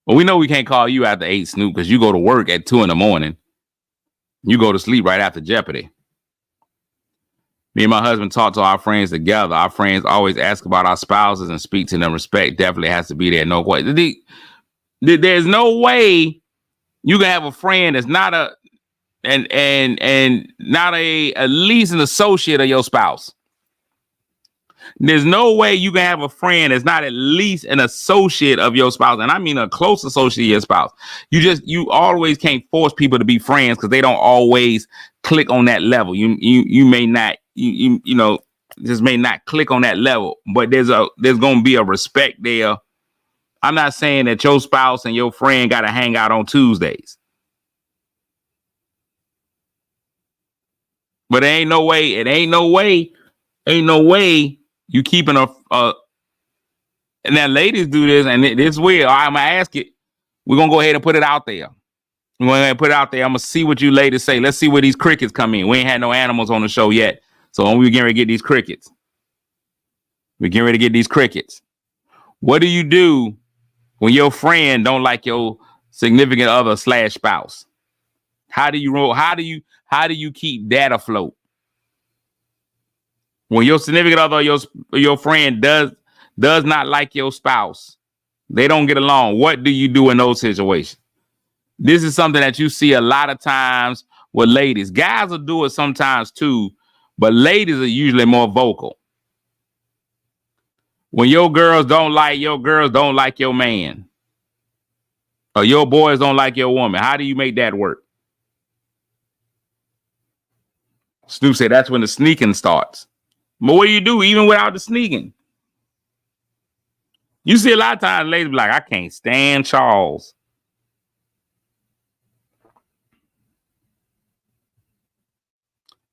Well, we know we can't call you after 8, Snoop, because you go to work at 2 a.m. You go to sleep right after Jeopardy. Me and my husband talk to our friends together. Our friends always ask about our spouses and speak to them. Respect definitely has to be there. No question. There's no way you can have a friend that's not not at least an associate of your spouse. There's no way you can have a friend that's not at least an associate of your spouse. And I mean a close associate of your spouse. You always can't force people to be friends because they don't always click on that level. You may not, just may not click on that level, but there's going to be a respect there. I'm not saying that your spouse and your friend got to hang out on Tuesdays. But ain't no way you keeping and that ladies do this, and this weird. All right, I'm gonna ask it. We're gonna go ahead and put it out there. We're gonna put it out there. I'm gonna see what you ladies say. Let's see where these crickets come in. We ain't had no animals on the show yet, so we're getting ready to get these crickets. We're getting ready to get these crickets. What do you do when your friend don't like your significant other / spouse? How do you roll? How do you keep that afloat? When your significant other or your friend does not like your spouse, they don't get along. What do you do in those situations? This is something that you see a lot of times with ladies. Guys will do it sometimes too, but ladies are usually more vocal. When your girls don't like your man, or your boys don't like your woman, how do you make that work? Snoop said that's when the sneaking starts. But what do you do even without the sneaking? You see a lot of times ladies be like, I can't stand Charles.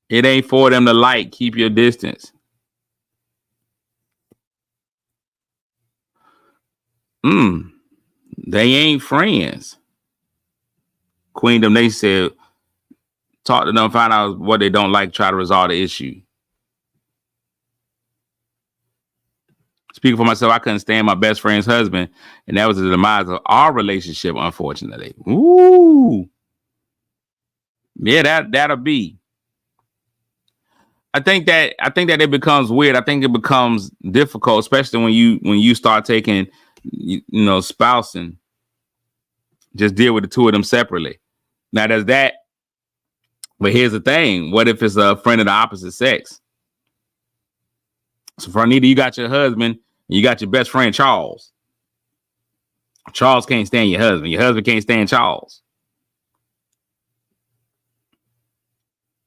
It ain't for them to like. Keep your distance. They ain't friends. Queendom, they said, talk to them, find out what they don't like, try to resolve the issue. Speaking for myself, I couldn't stand my best friend's husband, and that was the demise of our relationship, unfortunately. Ooh. Yeah, that'll be. I think that it becomes weird. I think it becomes difficult, especially when you start taking, spouse and just deal with the two of them separately. Now there's that. But here's the thing. What if it's a friend of the opposite sex? So for Anita, you got your husband, and you got your best friend, Charles. Charles can't stand your husband. Your husband can't stand Charles.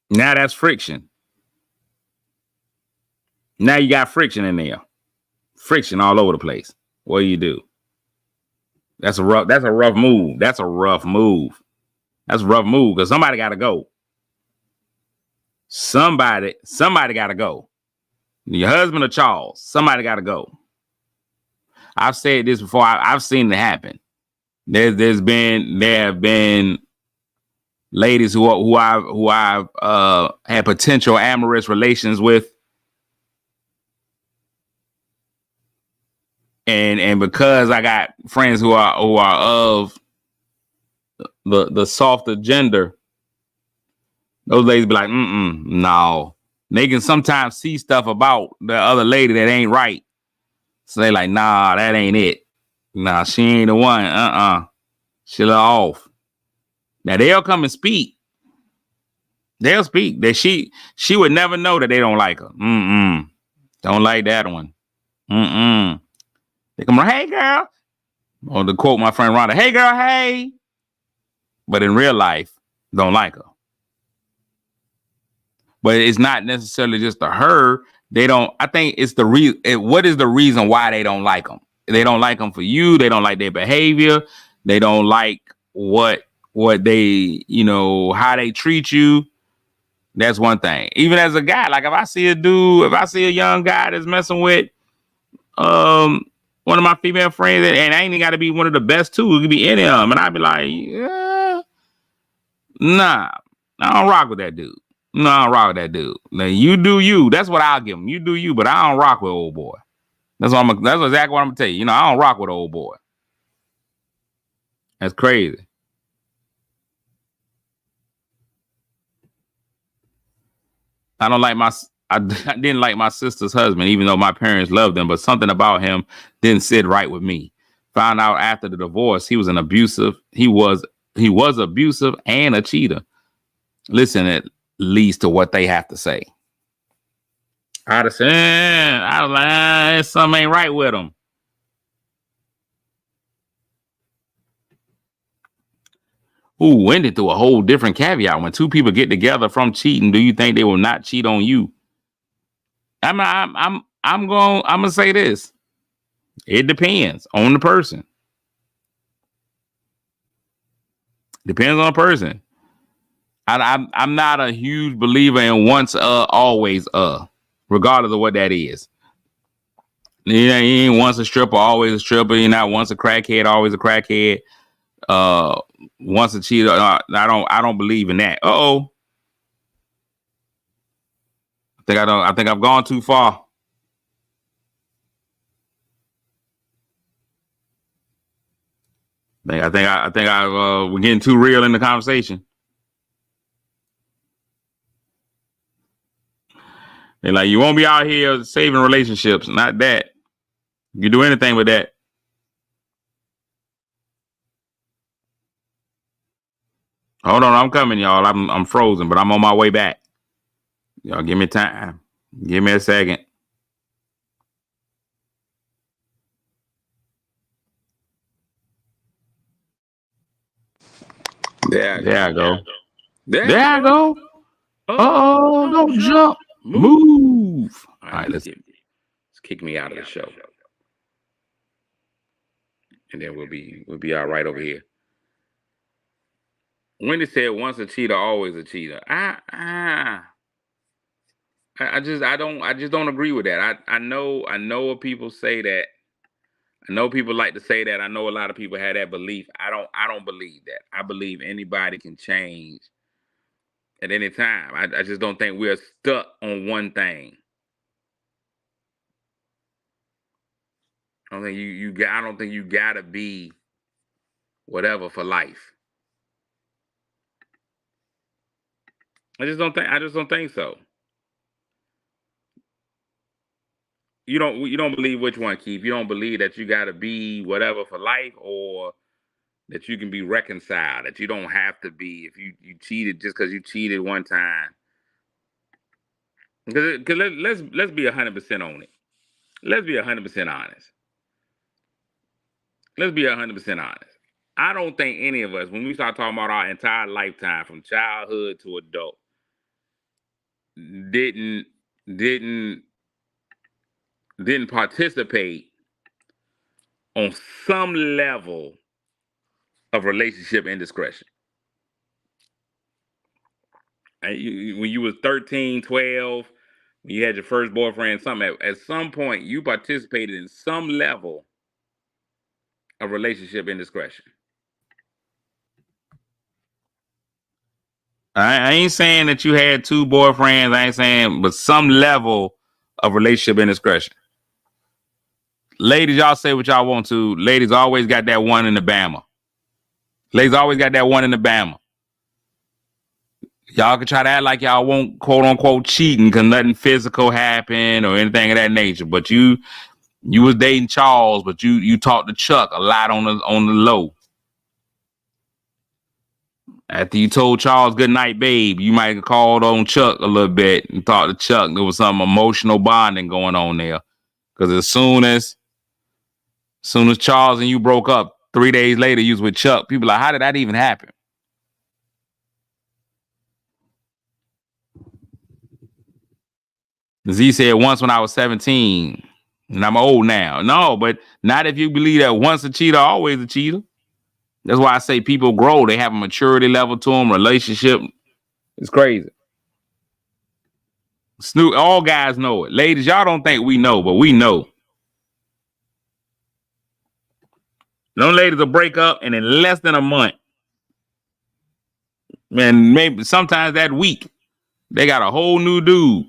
Now that's friction. Now you got friction in there. Friction all over the place. What do? That's a rough move. That's a rough move because somebody got to go. Somebody got to go. Your husband or Charles, somebody got to go. I've said this before. I've seen it happen. There have been ladies who I've had potential amorous relations with, and because I got friends who are of the softer gender, those ladies be like, no. They can sometimes see stuff about the other lady that ain't right. So they like, nah, that ain't it. Nah, she ain't the one. She let off. Now they'll come and speak. They'll speak that she would never know that they don't like her. Don't like that one. They come, hey girl. Or to quote my friend Rhonda, hey girl, hey. But in real life, don't like her. But it's not necessarily just to her. They don't. I think it's the reason. What is the reason why they don't like them? They don't like them for you. They don't like their behavior. They don't like what they, how they treat you. That's one thing. Even as a guy, like if I see a young guy that's messing with one of my female friends, and I ain't got to be one of the best too, it could be any of them, and I'd be like, yeah, nah, I don't rock with that dude. No, I don't rock with that dude. Now you do you. That's what I'll give him. You do you, but I don't rock with old boy. That's exactly what I'm gonna tell you. I don't rock with old boy. That's crazy. I didn't like my sister's husband, even though my parents loved him, but something about him didn't sit right with me. Found out after the divorce, he was abusive and a cheater. Listen, it leads to what they have to say. I'd have said, I was like, something ain't right with him. Ooh, went it through a whole different caveat. When two people get together from cheating, do you think they will not cheat on you? I'm gonna say this. It depends on the person. Depends on the person. I'm not a huge believer in once always regardless of what that is. You ain't once a stripper, always a stripper. You're not once a crackhead, always a crackhead. Once a cheater. I don't believe in that. I think I've gone too far. I think we're getting too real in the conversation. They're like, you won't be out here saving relationships. Not that. You can do anything with that. Hold on, I'm coming, y'all. I'm frozen, but I'm on my way back. Y'all give me time. Give me a second. There I go. There I go. Oh, don't jump. Move. All right, let's kick me out of the show. And then we'll be all right over here. Wendy said once a cheater, always a cheater. I just don't agree with that. I know what people say that. I know people like to say that. I know a lot of people have that belief. I don't believe that. I believe anybody can change at any time. I just don't think we're stuck on one thing. I don't think you gotta be whatever for life. I just don't think so. You don't believe which one, Keith? You don't believe that you gotta be whatever for life, or that you can be reconciled, that you don't have to be if you cheated just because you cheated one time. Because let's be 100% on it. Let's be 100% honest. Let's be 100% honest. I don't think any of us, when we start talking about our entire lifetime from childhood to adult, didn't participate on some level of relationship indiscretion. And when you was 13, 12, when you had your first boyfriend, something, at some point you participated in some level of relationship indiscretion. I ain't saying that you had two boyfriends. I ain't saying, but some level of relationship indiscretion. Ladies, y'all say what y'all want to. Ladies always got that one in the Bama. Ladies always got that one in the Bama. Y'all can try to act like y'all won't quote unquote cheating because nothing physical happened or anything of that nature. But you was dating Charles, but you talked to Chuck a lot on the low. After you told Charles good night, babe, you might have called on Chuck a little bit and talked to Chuck. There was some emotional bonding going on there. Because as soon as Charles and you broke up, 3 days later, you was with Chuck. People are like, how did that even happen? Z said, once when I was 17, and I'm old now. No, but not if you believe that once a cheater, always a cheater. That's why I say people grow. They have a maturity level to them. Relationship. It's crazy. Snoop, all guys know it. Ladies, y'all don't think we know, but we know. Them ladies will break up and in less than a month, man, maybe sometimes that week, they got a whole new dude.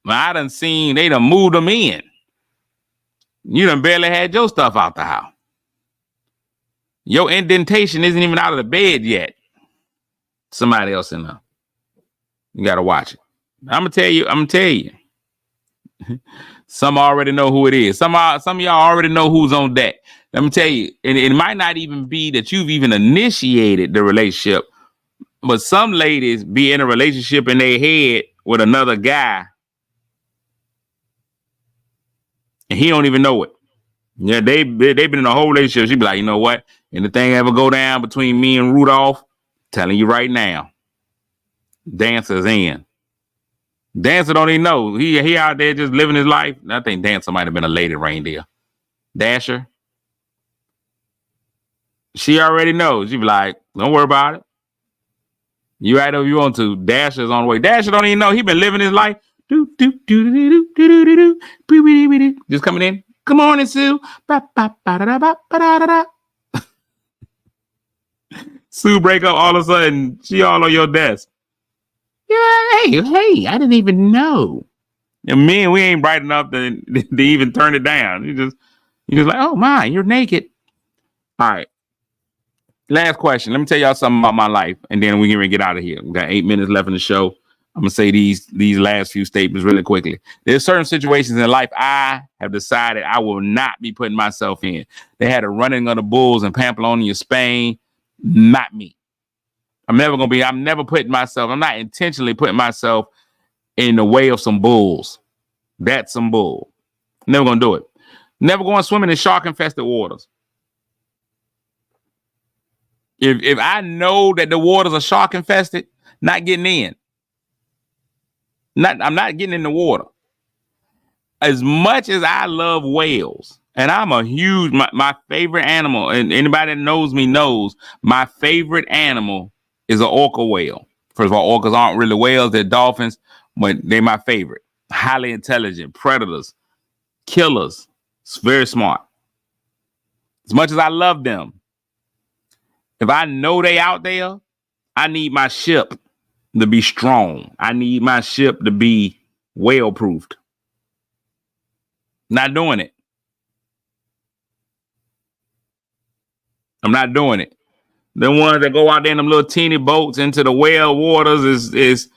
I done seen, they done moved them in. You done barely had your stuff out the house. Your indentation isn't even out of the bed yet. Somebody else in there. You got to watch it. I'm going to tell you. Some already know who it is. Some of y'all already know who's on deck. Let me tell you, and it might not even be that you've even initiated the relationship, but some ladies be in a relationship in their head with another guy, and he don't even know it. Yeah, they been in a whole relationship. She be like, you know what? Anything ever go down between me and Rudolph, telling you right now, Dancer's in. Dancer don't even know. He out there just living his life. I think Dancer might have been a lady reindeer. Dasher. She already knows. She be like, don't worry about it. You right over you want to. Dasher's on the way. Dasher don't even know. He been living his life. Just coming in. Good morning, Sue. Sue break up all of a sudden. She all on your desk. Yeah, hey, I didn't even know. And men, we ain't bright enough to even turn it down. You just like, oh my, you're naked. All right. Last question. Let me tell y'all something about my life, and then we can get out of here. We got 8 minutes left in the show. I'm gonna say these last few statements really quickly. There's certain situations in life I have decided I will not be putting myself in. They had a running of the bulls in Pamplona, Spain. Not me. I'm never putting myself. I'm not intentionally putting myself in the way of some bulls. That's some bull. Never gonna do it. Never going swimming in shark infested waters. If I know that the waters are shark infested, not getting in. I'm not getting in the water. As much as I love whales, and I'm a huge, my favorite animal, and anybody that knows me knows my favorite animal is an orca whale. First of all, orcas aren't really whales, they're dolphins, but they're my favorite. Highly intelligent, predators, killers. It's very smart. As much as I love them, if I know they out there, I need my ship to be strong. I need my ship to be whale-proofed. Not doing it. I'm not doing it. The ones that go out there in them little teeny boats into the whale waters is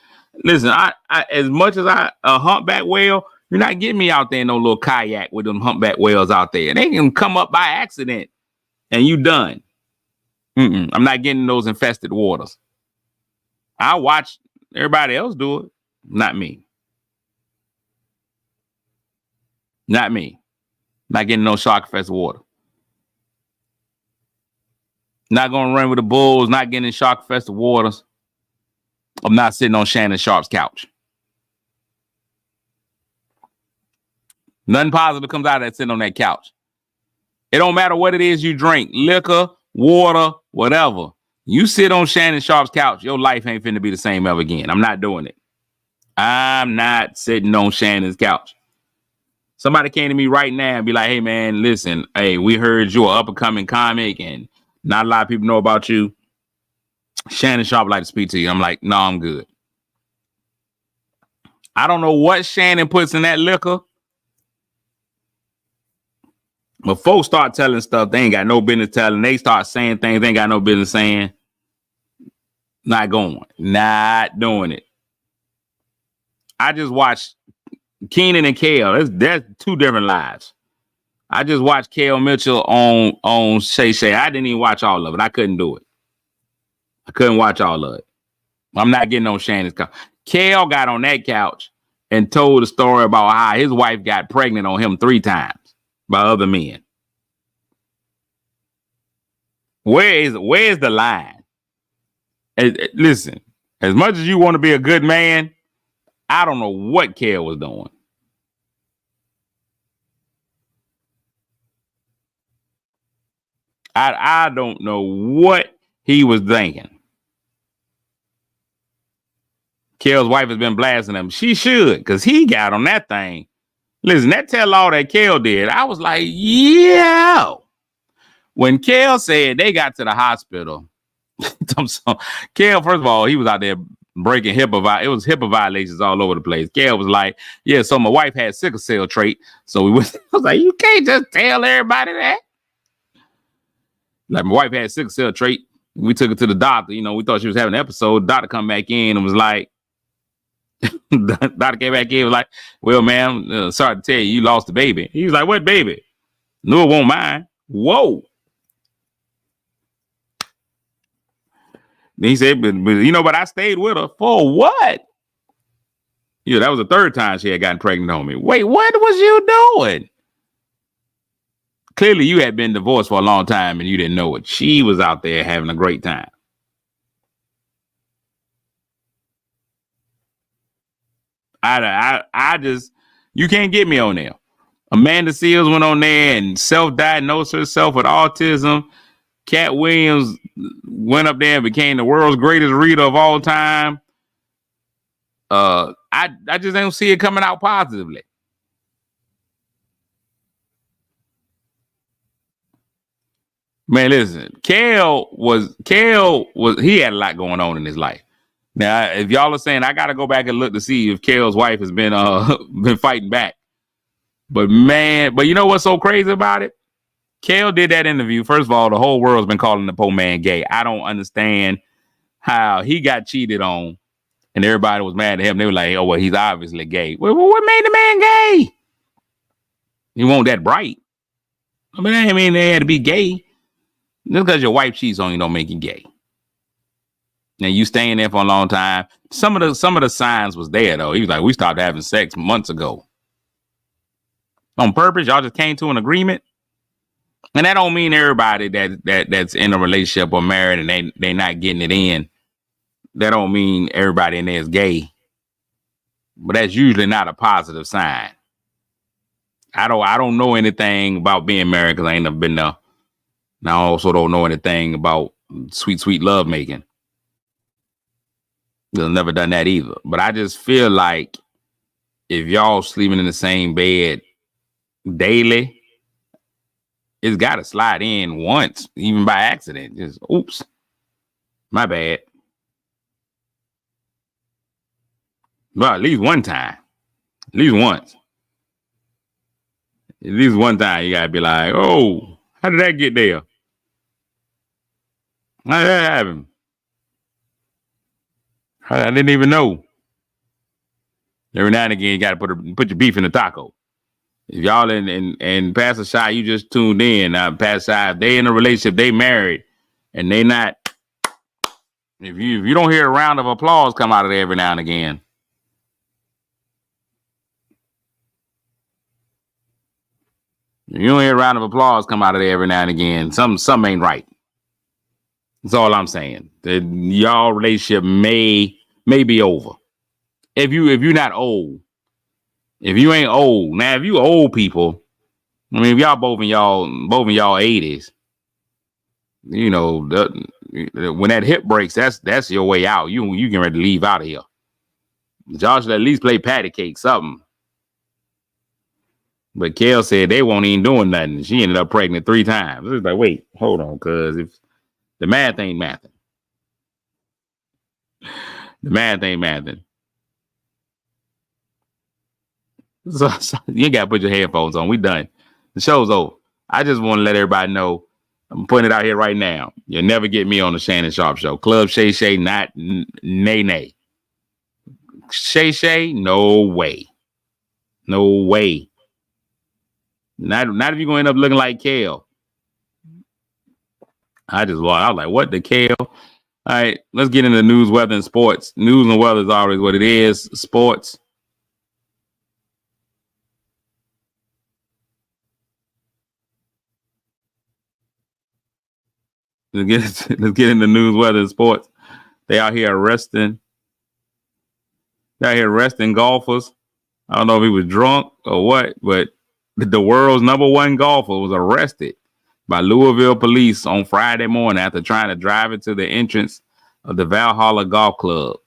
listen, I as much as a humpback whale, you're not getting me out there in no little kayak with them humpback whales out there. They can come up by accident and you done. I'm not getting those infested waters. I watch everybody else do it. Not me. Not me. Not getting no shark infested water. Not going to run with the bulls. Not getting in shark infested waters. I'm not sitting on Shannon Sharp's couch. Nothing positive comes out of that sitting on that couch. It don't matter what it is you drink, liquor, water, whatever. You sit on Shannon Sharp's couch, your life ain't finna be the same ever again. I'm not doing it. I'm not sitting on Shannon's couch. Somebody came to me right now and be like, hey, man, listen, hey, we heard you're an up-and-coming comic and not a lot of people know about you. Shannon Sharp would like to speak to you. I'm like, no, I'm good. I don't know what Shannon puts in that liquor, but folks start telling stuff they ain't got no business telling. They start saying things they ain't got no business saying. Not going. Not doing it. I just watched Keenan and Kale. That's two different lives. I just watched Kale Mitchell on Shay Shay. I didn't even watch all of it. I couldn't do it. I couldn't watch all of it. I'm not getting on Shannon's couch. Kale got on that couch and told a story about how his wife got pregnant on him 3 times by other men. Where's the line? Listen, as much as you want to be a good man, I don't know what Kale was doing. I don't know what he was thinking. Kel's wife has been blasting him. She should, because he got on that thing. Listen, that tell all that Kel did. I was like, yeah. When Kel said they got to the hospital, Kel, first of all, he was out there breaking HIPAA. It was HIPAA violations all over the place. Kel was like, yeah, so my wife had sickle cell trait. So we went, I was like, you can't just tell everybody that. Like, my wife had sickle cell trait. We took her to the doctor. You know, we thought she was having an episode. Doctor come back in and was like, doctor came back in and was like, well, ma'am, sorry to tell you, you lost the baby. He was like, what baby? No, it won't mine. Whoa. Then he said, but I stayed with her for what? Yeah, that was the third time she had gotten pregnant on me. Wait, what was you doing? Clearly, you had been divorced for a long time and you didn't know it. She was out there having a great time. I just, you can't get me on there. Amanda Seals went on there and self-diagnosed herself with autism. Cat Williams went up there and became the world's greatest reader of all time. I just don't see it coming out positively. Man, listen, Kel was he had a lot going on in his life. Now, if y'all are saying, I gotta go back and look to see if Kel's wife has been been fighting back. But man, you know what's so crazy about it? Kel did that interview. First of all, the whole world's been calling the poor man gay. I don't understand how he got cheated on and everybody was mad at him. They were like, oh, well, he's obviously gay. Well, what made the man gay? He wasn't that bright. I mean, they had to be gay. Just because your wife cheats on you don't make you gay. Now you staying there for a long time. Some of the signs was there though. He was like, we stopped having sex months ago. On purpose, y'all just came to an agreement. And that don't mean everybody that's in a relationship or married and they not getting it in. That don't mean everybody in there is gay. But that's usually not a positive sign. I don't know anything about being married because I ain't never been there. And I also don't know anything about sweet, sweet love making. I've never done that either. But I just feel like if y'all sleeping in the same bed daily, it's got to slide in once, even by accident. Just, oops, my bad. Well, at least one time. At least once. At least one time you got to be like, oh, how did that get there? How did that happen? I didn't even know. Every now and again, you got to put your beef in the taco. If y'all and Pastor Shy, you just tuned in. Pastor Shy, if they in a relationship, they married, and they not. If you don't hear a round of applause come out of there every now and again, if you don't hear a round of applause come out of there every now and again, something ain't right. That's all I'm saying. That y'all relationship may be over. If you're not old. If you ain't old, now if you old people, I mean, if y'all both in y'all 80s, you know, when that hip breaks, that's your way out. You getting ready to leave out of here. Y'all should at least play patty cake, something. But Kel said they won't even doing nothing. She ended up pregnant 3 times. It was like, wait, hold on, cuz if the math ain't mathing. The math ain't mathing. So you gotta put your headphones on. We done. The show's over. I just want to let everybody know. I'm putting it out here right now. You'll never get me on the Shannon Sharp Show. Club Shay Shay, not Nay. Shay Shay, no way. No way. Not if you're going to end up looking like Kel. I was like, what the Kel? All right, let's get into news, weather, and sports. News and weather is always what it is. Sports. Let's get into news, weather, and sports. They out here arresting. They're out here arresting golfers. I don't know if he was drunk or what, but the world's #1 golfer was arrested by Louisville police on Friday morning after trying to drive into the entrance of the Valhalla Golf Club.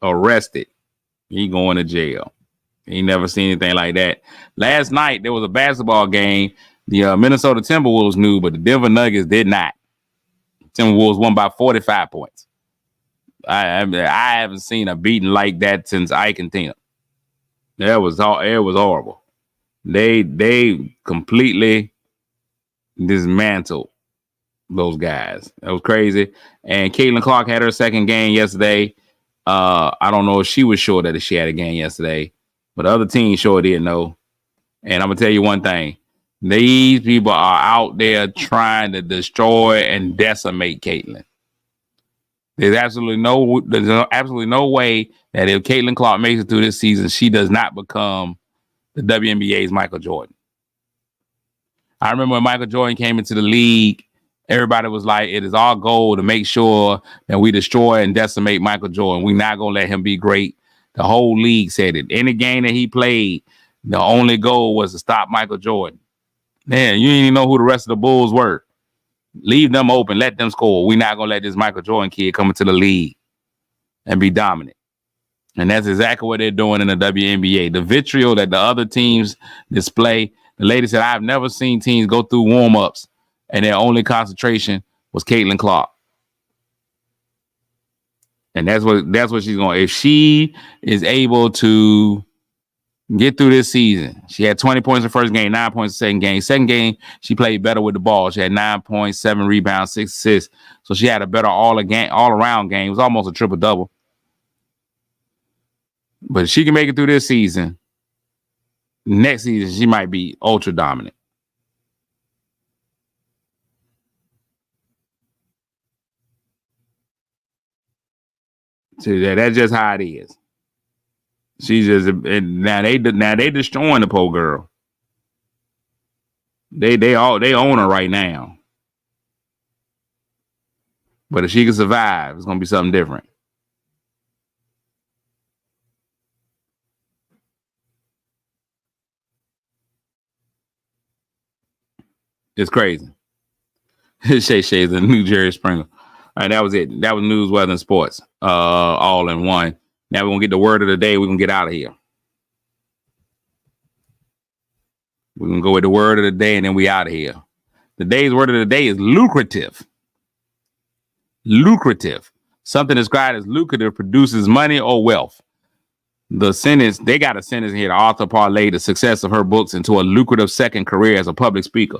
Arrested. He going to jail. He never seen anything like that. Last night, there was a basketball game. The Minnesota Timberwolves knew, but the Denver Nuggets did not. Timberwolves won by 45 points. I haven't seen a beating like that since Ike and Tina. It was horrible. They completely dismantled those guys. That was crazy. And Caitlin Clark had her second game yesterday. I don't know if she was sure that she had a game yesterday, but the other team sure didn't know. And I'm gonna tell you one thing: these people are out there trying to destroy and decimate Caitlin. There's absolutely no way that if Caitlin Clark makes it through this season, she does not become the WNBA's Michael Jordan. I remember when Michael Jordan came into the league, everybody was like, it is our goal to make sure that we destroy and decimate Michael Jordan. We're not going to let him be great. The whole league said it. Any game that he played, the only goal was to stop Michael Jordan. Man, you didn't even know who the rest of the Bulls were. Leave them open. Let them score. We're not going to let this Michael Jordan kid come into the league and be dominant. And that's exactly what they're doing in the WNBA. The vitriol that the other teams display. The lady said, I've never seen teams go through warm-ups and their only concentration was Caitlin Clark. And that's what she's going. If she is able to get through this season, she had 20 points in the first game, 9 points in the second game. Second game, she played better with the ball. She had 9.7 rebounds, 6 assists. So she had a better all-around game. It was almost a triple-double. But if she can make it through this season, next season she might be ultra dominant. So that's just how it is. She's just now they destroying the poor girl. They own her right now. But if she can survive, it's gonna be something different. It's crazy. Shay Shay's a new Jerry Springer. All right, that was it. That was news, weather, and sports, all in one. Now we're gonna get the word of the day. We're gonna get out of here. We're gonna go with the word of the day, and then we out of here. Today's word of the day is lucrative. Lucrative. Something described as lucrative produces money or wealth. They got a sentence here. The author parlayed the success of her books into a lucrative second career as a public speaker.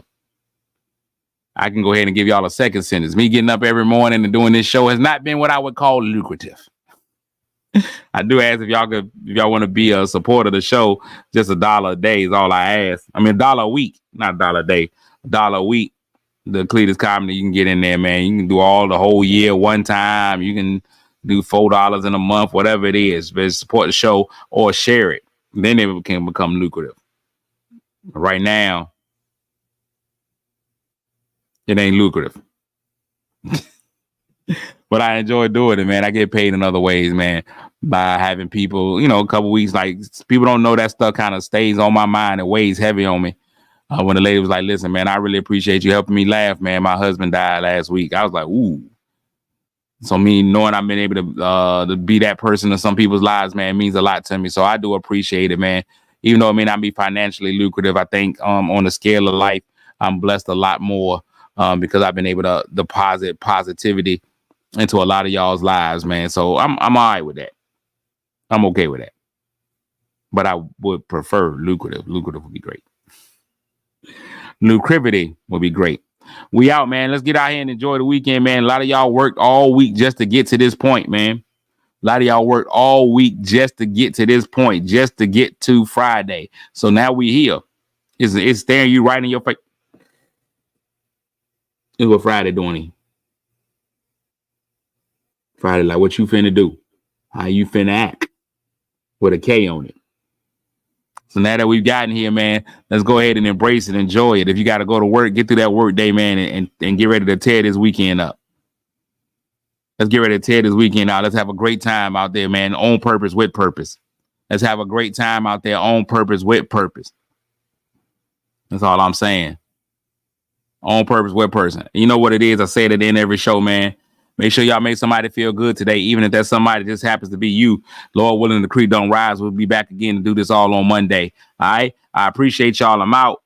I can go ahead and give y'all a second sentence. Me getting up every morning and doing this show has not been what I would call lucrative. I do ask if y'all want to be a supporter of the show, just $1 a day is all I ask. I mean, $1 a week, not $1 a day, $1 a week. The Cletus Comedy, you can get in there, man. You can do all the whole year one time. You can do $4 in a month, whatever it is. But support the show or share it. Then it can become lucrative. Right now, it ain't lucrative. But I enjoy doing it, man. I get paid in other ways, man, by having people, a couple weeks, like people don't know that stuff kind of stays on my mind and weighs heavy on me. When the lady was like, listen, man, I really appreciate you helping me laugh, man. My husband died last week. I was like, ooh. So me knowing I've been able to be that person in some people's lives, man, means a lot to me. So I do appreciate it, man. Even though it may not be financially lucrative, I think on the scale of life, I'm blessed a lot more because I've been able to deposit positivity into a lot of y'all's lives, man. So I'm all right with that. I'm okay with that. But I would prefer lucrative. Lucrative would be great. Lucrativity would be great. We out, man. Let's get out here and enjoy the weekend, man. A lot of y'all worked all week just to get to this point, man. A lot of y'all worked all week just to get to this point, just to get to Friday. So now we here. It's staring you right in your face. It's what Friday doing. Friday, like, what you finna do? How you finna act? With a K on it. So now that we've gotten here, man, let's go ahead and embrace it, enjoy it. If you got to go to work, get through that work day, man, and get ready to tear this weekend up. Let's get ready to tear this weekend out. Let's have a great time out there, man, on purpose, with purpose. Let's have a great time out there on purpose, with purpose. That's all I'm saying. On purpose, what person? You know what it is? I say it in every show, man. Make sure y'all make somebody feel good today, even if that somebody just happens to be you. Lord willing, the creek don't rise. We'll be back again to do this all on Monday. All right? I appreciate y'all. I'm out.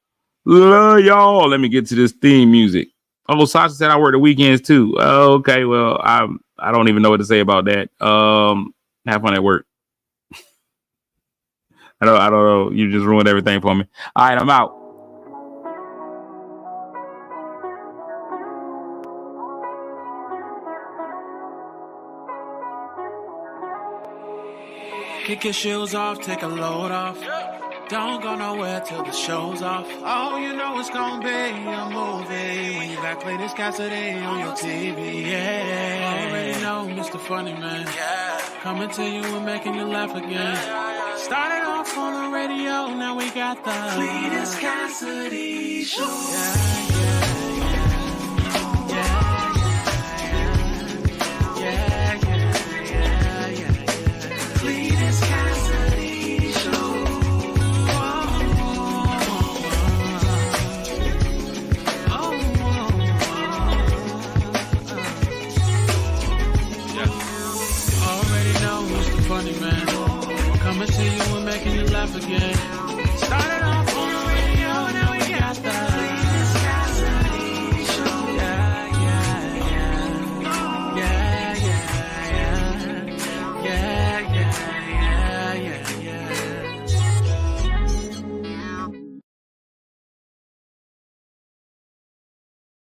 Love y'all. Let me get to this theme music. Oh, Sasha said I work the weekends too. Okay, well, I don't even know what to say about that. Have fun at work. I don't know. You just ruined everything for me. All right, I'm out. Kick your shoes off, take a load off. Don't go nowhere till the show's off. Oh, you know it's gonna be a movie when you back play this Cassidy on your TV. Yeah, already know Mr. Funny Man. Coming to you and making you laugh again. Started off on the radio, now we got the Cletus Cassidy Show. Funny Man, coming to you and making you laugh again. Started